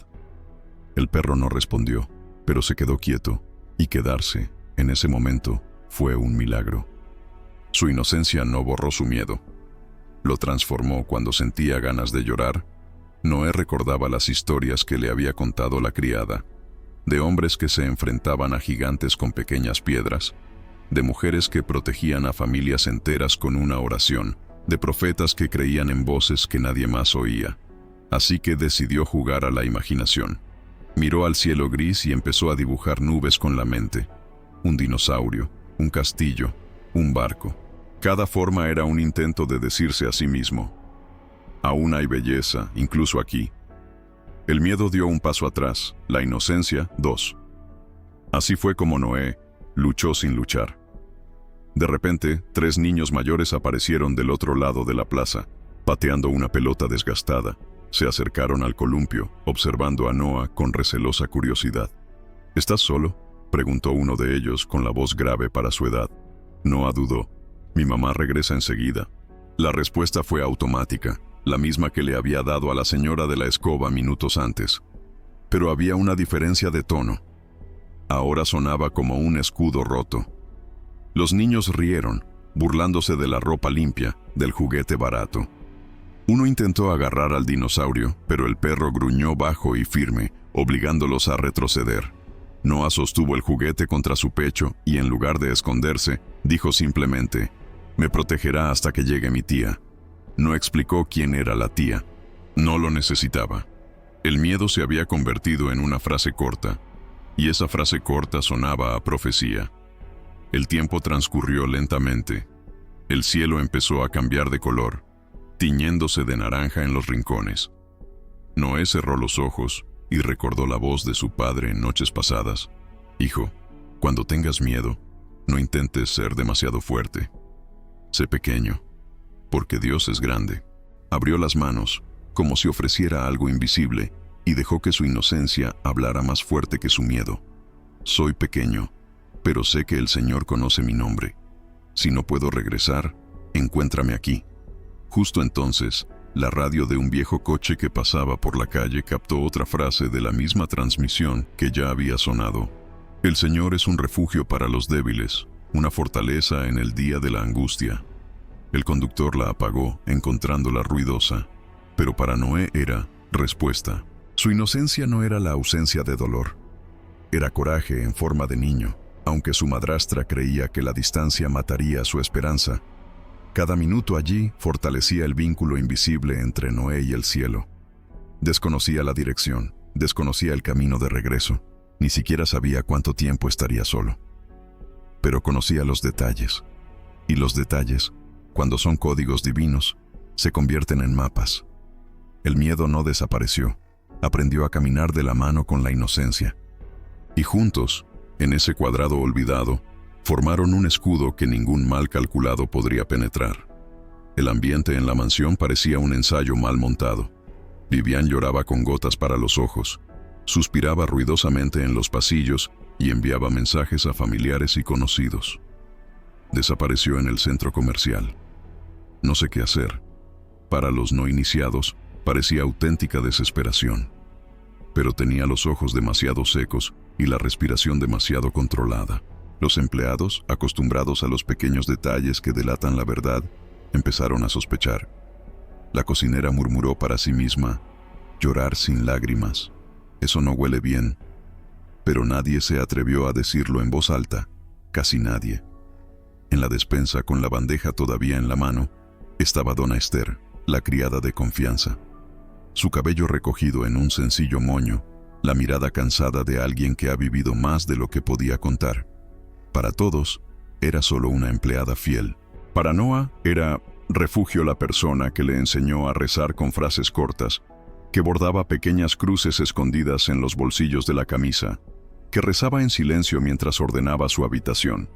El perro no respondió, pero se quedó quieto, y quedarse, en ese momento, fue un milagro. Su inocencia no borró su miedo. Lo transformó cuando sentía ganas de llorar. Noé recordaba las historias que le había contado la criada, de hombres que se enfrentaban a gigantes con pequeñas piedras, de mujeres que protegían a familias enteras con una oración, de profetas que creían en voces que nadie más oía. Así que decidió jugar a la imaginación. Miró al cielo gris y empezó a dibujar nubes con la mente. Un dinosaurio, un castillo, un barco. Cada forma era un intento de decirse a sí mismo: aún hay belleza, incluso aquí. El miedo dio un paso atrás, la inocencia, 2. Así fue como Noé luchó sin luchar. De repente, 3 niños mayores aparecieron del otro lado de la plaza, pateando una pelota desgastada. Se acercaron al columpio, observando a Noah con recelosa curiosidad. ¿Estás solo?, preguntó uno de ellos con la voz grave para su edad. Noah dudó. Mi mamá regresa enseguida. La respuesta fue automática, la misma que le había dado a la señora de la escoba minutos antes. Pero había una diferencia de tono. Ahora sonaba como un escudo roto. Los niños rieron, burlándose de la ropa limpia, del juguete barato. Uno intentó agarrar al dinosaurio, pero el perro gruñó bajo y firme, obligándolos a retroceder. Noah sostuvo el juguete contra su pecho y, en lugar de esconderse, dijo simplemente: «Me protegerá hasta que llegue mi tía». No explicó quién era la tía. No lo necesitaba. El miedo se había convertido en una frase corta, y esa frase corta sonaba a profecía. El tiempo transcurrió lentamente. El cielo empezó a cambiar de color, tiñéndose de naranja en los rincones. Noé cerró los ojos y recordó la voz de su padre en noches pasadas. Hijo, cuando tengas miedo, no intentes ser demasiado fuerte. Sé pequeño, porque Dios es grande. Abrió las manos, como si ofreciera algo invisible, y dejó que su inocencia hablara más fuerte que su miedo. Soy pequeño, pero sé que el Señor conoce mi nombre. Si no puedo regresar, encuéntrame aquí. Justo entonces, la radio de un viejo coche que pasaba por la calle captó otra frase de la misma transmisión que ya había sonado. El Señor es un refugio para los débiles, una fortaleza en el día de la angustia. El conductor la apagó, encontrándola ruidosa, pero para Noé era respuesta. Su inocencia no era la ausencia de dolor. Era coraje en forma de niño, aunque su madrastra creía que la distancia mataría su esperanza. Cada minuto allí fortalecía el vínculo invisible entre Noé y el cielo. Desconocía la dirección, desconocía el camino de regreso, ni siquiera sabía cuánto tiempo estaría solo. Pero conocía los detalles, y los detalles, cuando son códigos divinos, se convierten en mapas. El miedo no desapareció, aprendió a caminar de la mano con la inocencia. Y juntos, en ese cuadrado olvidado, formaron un escudo que ningún mal calculado podría penetrar. El ambiente en la mansión parecía un ensayo mal montado. Vivian lloraba con gotas para los ojos, suspiraba ruidosamente en los pasillos y enviaba mensajes a familiares y conocidos. Desapareció en el centro comercial. No sé qué hacer. Para los no iniciados, parecía auténtica desesperación. Pero tenía los ojos demasiado secos y la respiración demasiado controlada. Los empleados, acostumbrados a los pequeños detalles que delatan la verdad, empezaron a sospechar. La cocinera murmuró para sí misma: llorar sin lágrimas. Eso no huele bien. Pero nadie se atrevió a decirlo en voz alta, casi nadie. En la despensa, con la bandeja todavía en la mano, estaba Dona Esther, la criada de confianza. Su cabello recogido en un sencillo moño, la mirada cansada de alguien que ha vivido más de lo que podía contar. Para todos, era solo una empleada fiel. Para Noah, era refugio la persona que le enseñó a rezar con frases cortas, que bordaba pequeñas cruces escondidas en los bolsillos de la camisa, que rezaba en silencio mientras ordenaba su habitación.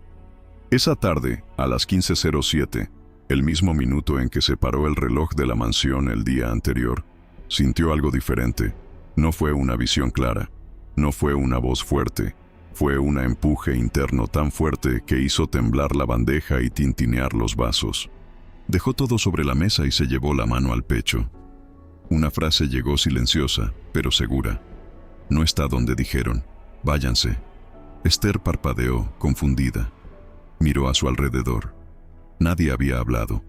Esa tarde, a las 15:07, el mismo minuto en que se paró el reloj de la mansión el día anterior, sintió algo diferente. No fue una visión clara, no fue una voz fuerte, fue un empuje interno tan fuerte que hizo temblar la bandeja y tintinear los vasos. Dejó todo sobre la mesa y se llevó la mano al pecho. Una frase llegó silenciosa, pero segura. No está donde dijeron, váyanse. Esther parpadeó, confundida. Miró a su alrededor. Nadie había hablado.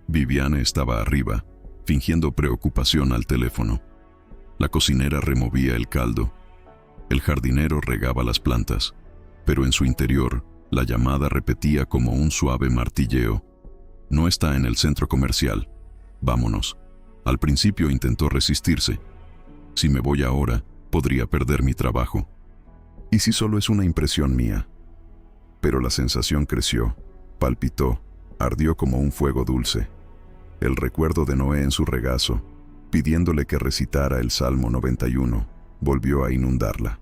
Viviane estaba arriba, fingiendo preocupación al teléfono. La cocinera removía el caldo. El jardinero regaba las plantas, pero en su interior, la llamada repetía como un suave martilleo. No está en el centro comercial. Vámonos. Al principio intentó resistirse. Si me voy ahora, podría perder mi trabajo. ¿Y si solo es una impresión mía? Pero la sensación creció, palpitó, ardió como un fuego dulce. El recuerdo de Noé en su regazo, pidiéndole que recitara el Salmo 91, volvió a inundarla.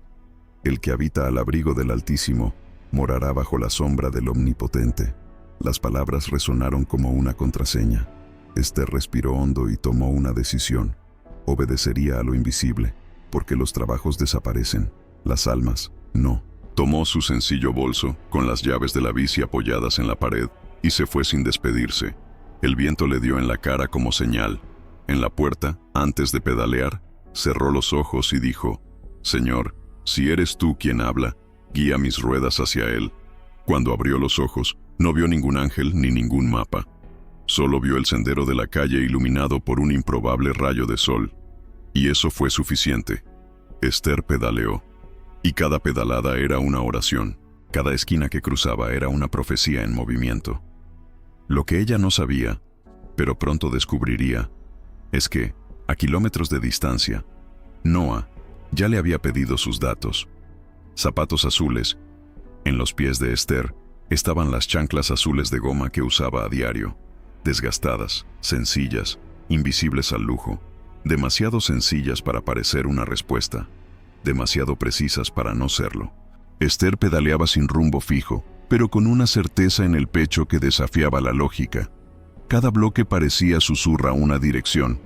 El que habita al abrigo del Altísimo morará bajo la sombra del Omnipotente. Las palabras resonaron como una contraseña. Esther respiró hondo y tomó una decisión. Obedecería a lo invisible, porque los trabajos desaparecen, las almas, no. Tomó su sencillo bolso, con las llaves de la bici apoyadas en la pared, y se fue sin despedirse. El viento le dio en la cara como señal. En la puerta, antes de pedalear, cerró los ojos y dijo: Señor, si eres tú quien habla, guía mis ruedas hacia él. Cuando abrió los ojos, no vio ningún ángel ni ningún mapa. Solo vio el sendero de la calle iluminado por un improbable rayo de sol. Y eso fue suficiente. Esther pedaleó. Y cada pedalada era una oración. Cada esquina que cruzaba era una profecía en movimiento. Lo que ella no sabía, pero pronto descubriría, es que, a kilómetros de distancia, Noah ya le había pedido sus datos. Zapatos azules. En los pies de Esther estaban las chanclas azules de goma que usaba a diario. Desgastadas, sencillas, invisibles al lujo. Demasiado sencillas para parecer una respuesta. Demasiado precisas para no serlo. Esther pedaleaba sin rumbo fijo, pero con una certeza en el pecho que desafiaba la lógica. Cada bloque parecía susurra una dirección.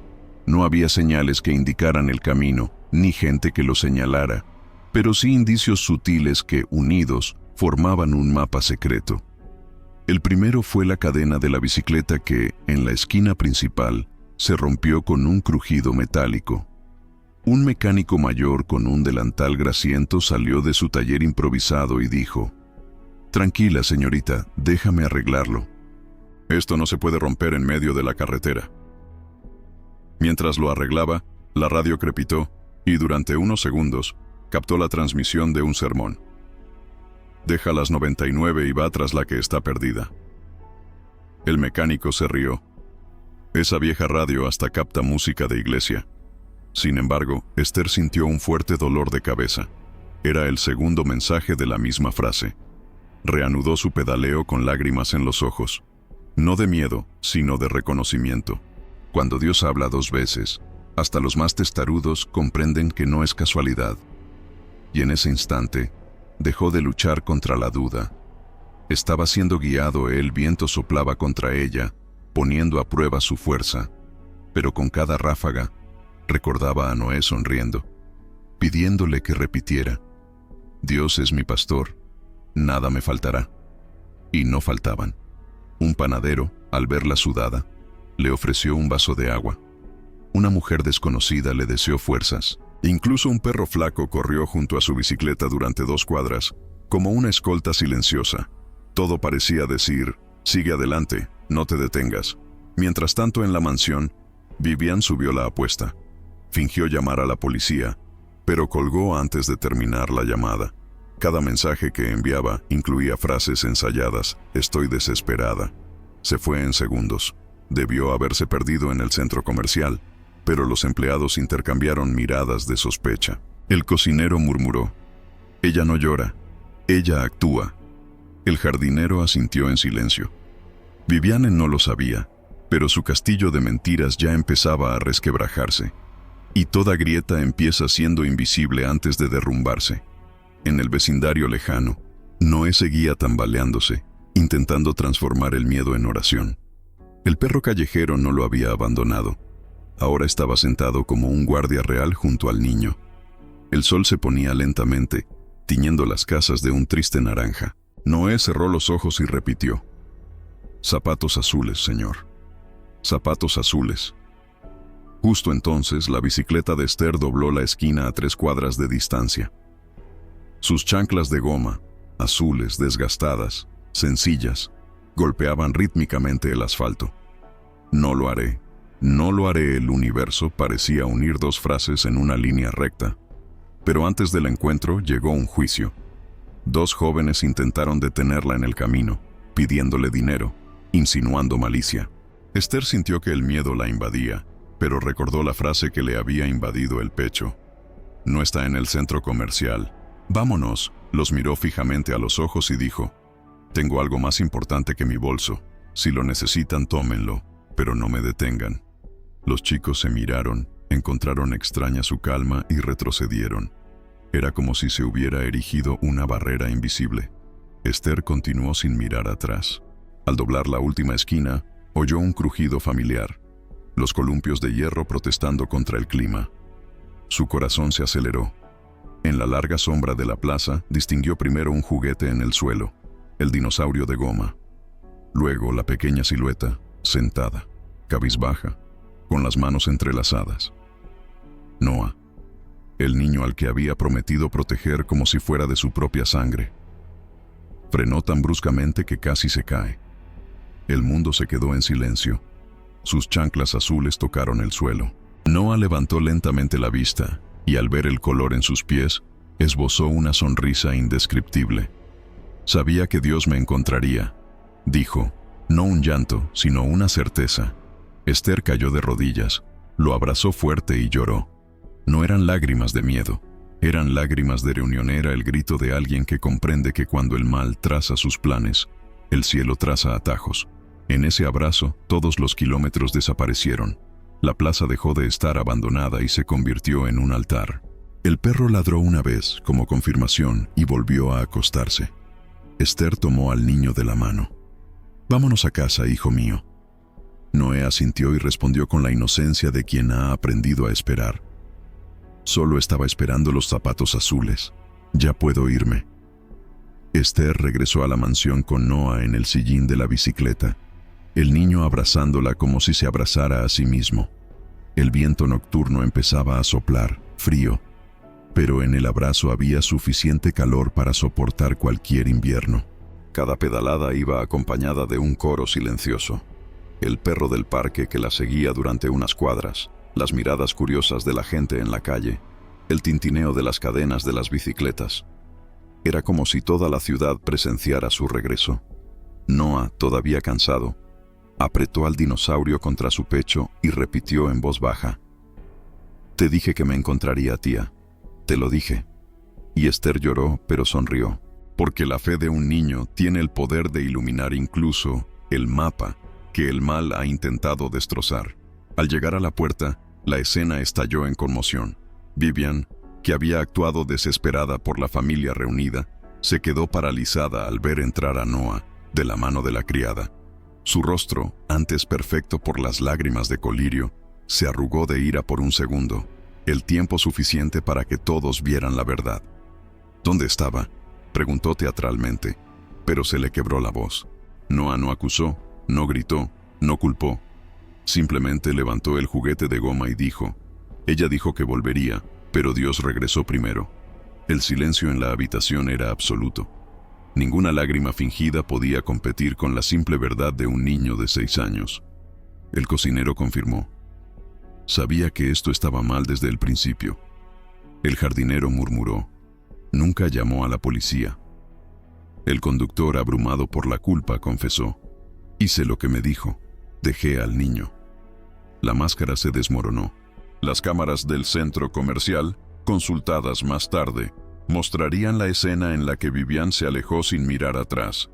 No había señales que indicaran el camino, ni gente que lo señalara, pero sí indicios sutiles que, unidos, formaban un mapa secreto. El primero fue la cadena de la bicicleta que, en la esquina principal, se rompió con un crujido metálico. Un mecánico mayor con un delantal grasiento salió de su taller improvisado y dijo: Tranquila, señorita, déjame arreglarlo. Esto no se puede romper en medio de la carretera. Mientras lo arreglaba, la radio crepitó, y durante unos segundos, Captó la transmisión de un sermón. Deja las 99 y va tras la que está perdida. El mecánico se rió. Esa vieja radio hasta capta música de iglesia. Sin embargo, Esther sintió un fuerte dolor de cabeza. Era el segundo mensaje de la misma frase. Reanudó su pedaleo con lágrimas en los ojos. No de miedo, sino de reconocimiento. Cuando Dios habla 2 veces, hasta los más testarudos comprenden que no es casualidad. Y en ese instante, dejó de luchar contra la duda. Estaba siendo guiado, el viento soplaba contra ella, poniendo a prueba su fuerza. Pero con cada ráfaga, recordaba a Noé sonriendo, pidiéndole que repitiera: Dios es mi pastor, nada me faltará. Y no faltaban. Un panadero, al verla sudada, le ofreció un vaso de agua. Una mujer desconocida le deseó fuerzas. Incluso un perro flaco corrió junto a su bicicleta durante 2 cuadras, como una escolta silenciosa. Todo parecía decir: sigue adelante, no te detengas. Mientras tanto, en la mansión, Vivian subió la apuesta. Fingió llamar a la policía, pero colgó antes de terminar la llamada. Cada mensaje que enviaba incluía frases ensayadas: estoy desesperada. Se fue en segundos. Debió haberse perdido en el centro comercial, pero los empleados intercambiaron miradas de sospecha. El cocinero murmuró: ella no llora, ella actúa. El jardinero asintió en silencio. Viviane no lo sabía, pero su castillo de mentiras ya empezaba a resquebrajarse. Y toda grieta empieza siendo invisible antes de derrumbarse. En el vecindario lejano, Noé seguía tambaleándose, intentando transformar el miedo en oración. El perro callejero no lo había abandonado. Ahora estaba sentado como un guardia real junto al niño. El sol se ponía lentamente, tiñendo las casas de un triste naranja. Noé cerró los ojos y repitió: zapatos azules, Señor. Zapatos azules. Justo entonces, la bicicleta de Esther dobló la esquina a 3 cuadras de distancia. Sus chanclas de goma, azules, desgastadas, sencillas, golpeaban rítmicamente el asfalto. No lo haré. No lo haré. El universo parecía unir 2 frases en una línea recta. Pero antes del encuentro llegó un juicio. 2 jóvenes intentaron detenerla en el camino, pidiéndole dinero, insinuando malicia. Esther sintió que el miedo la invadía, pero recordó la frase que le había invadido el pecho. No está en el centro comercial. Vámonos. Los miró fijamente a los ojos y dijo: tengo algo más importante que mi bolso. Si lo necesitan, tómenlo, pero no me detengan. Los chicos se miraron, encontraron extraña su calma y retrocedieron. Era como si se hubiera erigido una barrera invisible. Esther continuó sin mirar atrás. Al doblar la última esquina, oyó un crujido familiar. Los columpios de hierro protestando contra el clima. Su corazón se aceleró. En la larga sombra de la plaza, distinguió primero un juguete en el suelo, el dinosaurio de goma. Luego la pequeña silueta, sentada, cabizbaja, con las manos entrelazadas. Noah, el niño al que había prometido proteger como si fuera de su propia sangre. Frenó tan bruscamente que casi se cae. El mundo se quedó en silencio. Sus chanclas azules tocaron el suelo. Noah levantó lentamente la vista, y al ver el color en sus pies, esbozó una sonrisa indescriptible. Sabía que Dios me encontraría, dijo, no un llanto, sino una certeza. Esther cayó de rodillas, lo abrazó fuerte y lloró. No eran lágrimas de miedo, eran lágrimas de reunión. Era el grito de alguien que comprende que cuando el mal traza sus planes, el cielo traza atajos. En ese abrazo, todos los kilómetros desaparecieron. La plaza dejó de estar abandonada y se convirtió en un altar. El perro ladró una vez, como confirmación, y volvió a acostarse. Esther tomó al niño de la mano. «Vámonos a casa, hijo mío». Noé asintió y respondió con la inocencia de quien ha aprendido a esperar. Solo estaba esperando los zapatos azules. Ya puedo irme. Esther regresó a la mansión con Noah en el sillín de la bicicleta, el niño abrazándola como si se abrazara a sí mismo. El viento nocturno empezaba a soplar, frío, pero en el abrazo había suficiente calor para soportar cualquier invierno. Cada pedalada iba acompañada de un coro silencioso. El perro del parque que la seguía durante unas cuadras, las miradas curiosas de la gente en la calle, el tintineo de las cadenas de las bicicletas. Era como si toda la ciudad presenciara su regreso. Noah, todavía cansado, apretó al dinosaurio contra su pecho y repitió en voz baja: «Te dije que me encontraría, tía. Te lo dije». Y Esther lloró, pero sonrió, porque la fe de un niño tiene el poder de iluminar incluso el mapa que el mal ha intentado destrozar. Al llegar a la puerta, la escena estalló en conmoción. Vivian, que había actuado desesperada por la familia reunida, se quedó paralizada al ver entrar a Noah de la mano de la criada. Su rostro, antes perfecto por las lágrimas de colirio, se arrugó de ira por un segundo, el tiempo suficiente para que todos vieran la verdad. «¿Dónde estaba?», preguntó teatralmente, pero se le quebró la voz. Noah no acusó, no gritó, no culpó. Simplemente levantó el juguete de goma y dijo: «Ella dijo que volvería, pero Dios regresó primero». El silencio en la habitación era absoluto. Ninguna lágrima fingida podía competir con la simple verdad de un niño de 6 años. El cocinero confirmó: «Sabía que esto estaba mal desde el principio». El jardinero murmuró: «Nunca llamó a la policía». El conductor, abrumado por la culpa, confesó: «Hice lo que me dijo, dejé al niño». La máscara se desmoronó. Las cámaras del centro comercial, consultadas más tarde, mostrarían la escena en la que Vivian se alejó sin mirar atrás.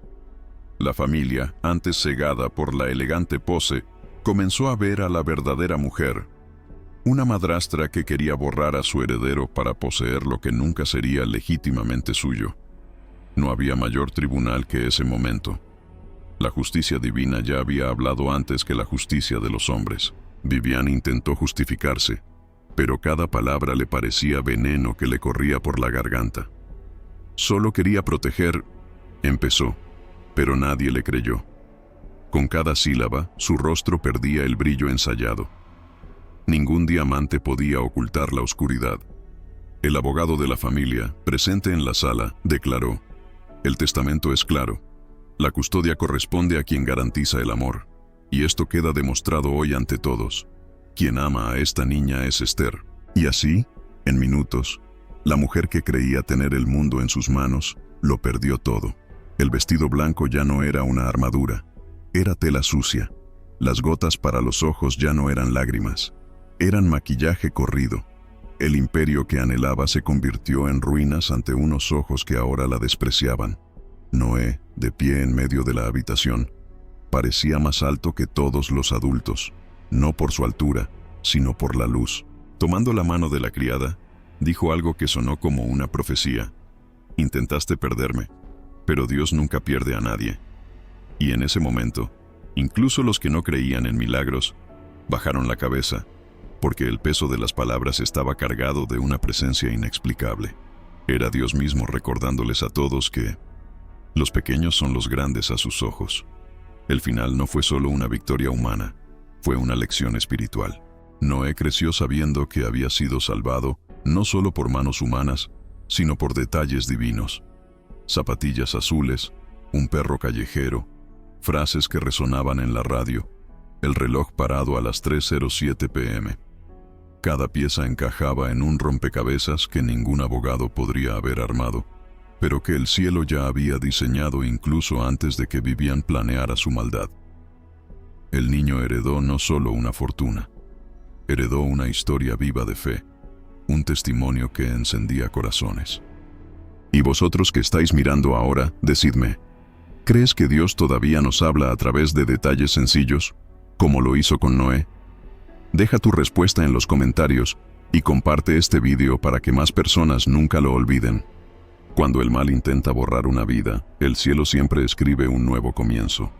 La familia, antes cegada por la elegante pose, comenzó a ver a la verdadera mujer. Una madrastra que quería borrar a su heredero para poseer lo que nunca sería legítimamente suyo. No había mayor tribunal que ese momento. La justicia divina ya había hablado antes que la justicia de los hombres. Vivian intentó justificarse, pero cada palabra le parecía veneno que le corría por la garganta. «Solo quería proteger», empezó, pero nadie le creyó. Con cada sílaba, su rostro perdía el brillo ensayado. Ningún diamante podía ocultar la oscuridad. El abogado de la familia, presente en la sala, declaró: «El testamento es claro. La custodia corresponde a quien garantiza el amor. Y esto queda demostrado hoy ante todos. Quien ama a esta niña es Esther». Y así, en minutos, la mujer que creía tener el mundo en sus manos, lo perdió todo. El vestido blanco ya no era una armadura, era tela sucia. Las gotas para los ojos ya no eran lágrimas, eran maquillaje corrido. El imperio que anhelaba se convirtió en ruinas ante unos ojos que ahora la despreciaban. Noé, de pie en medio de la habitación, parecía más alto que todos los adultos, no por su altura, sino por la luz. Tomando la mano de la criada, dijo algo que sonó como una profecía: «Intentaste perderme, pero Dios nunca pierde a nadie». Y en ese momento, incluso los que no creían en milagros, bajaron la cabeza, porque el peso de las palabras estaba cargado de una presencia inexplicable. Era Dios mismo recordándoles a todos que los pequeños son los grandes a sus ojos. El final no fue solo una victoria humana, fue una lección espiritual. Noé creció sabiendo que había sido salvado no solo por manos humanas, sino por detalles divinos. Zapatillas azules, un perro callejero, frases que resonaban en la radio, el reloj parado a las 3:07 p.m. Cada pieza encajaba en un rompecabezas que ningún abogado podría haber armado, pero que el cielo ya había diseñado incluso antes de que Vivian planeara su maldad. El niño heredó no solo una fortuna, heredó una historia viva de fe, un testimonio que encendía corazones. Y vosotros que estáis mirando ahora, decidme, ¿crees que Dios todavía nos habla a través de detalles sencillos, como lo hizo con Noé? Deja tu respuesta en los comentarios y comparte este video para que más personas nunca lo olviden. Cuando el mal intenta borrar una vida, el cielo siempre escribe un nuevo comienzo.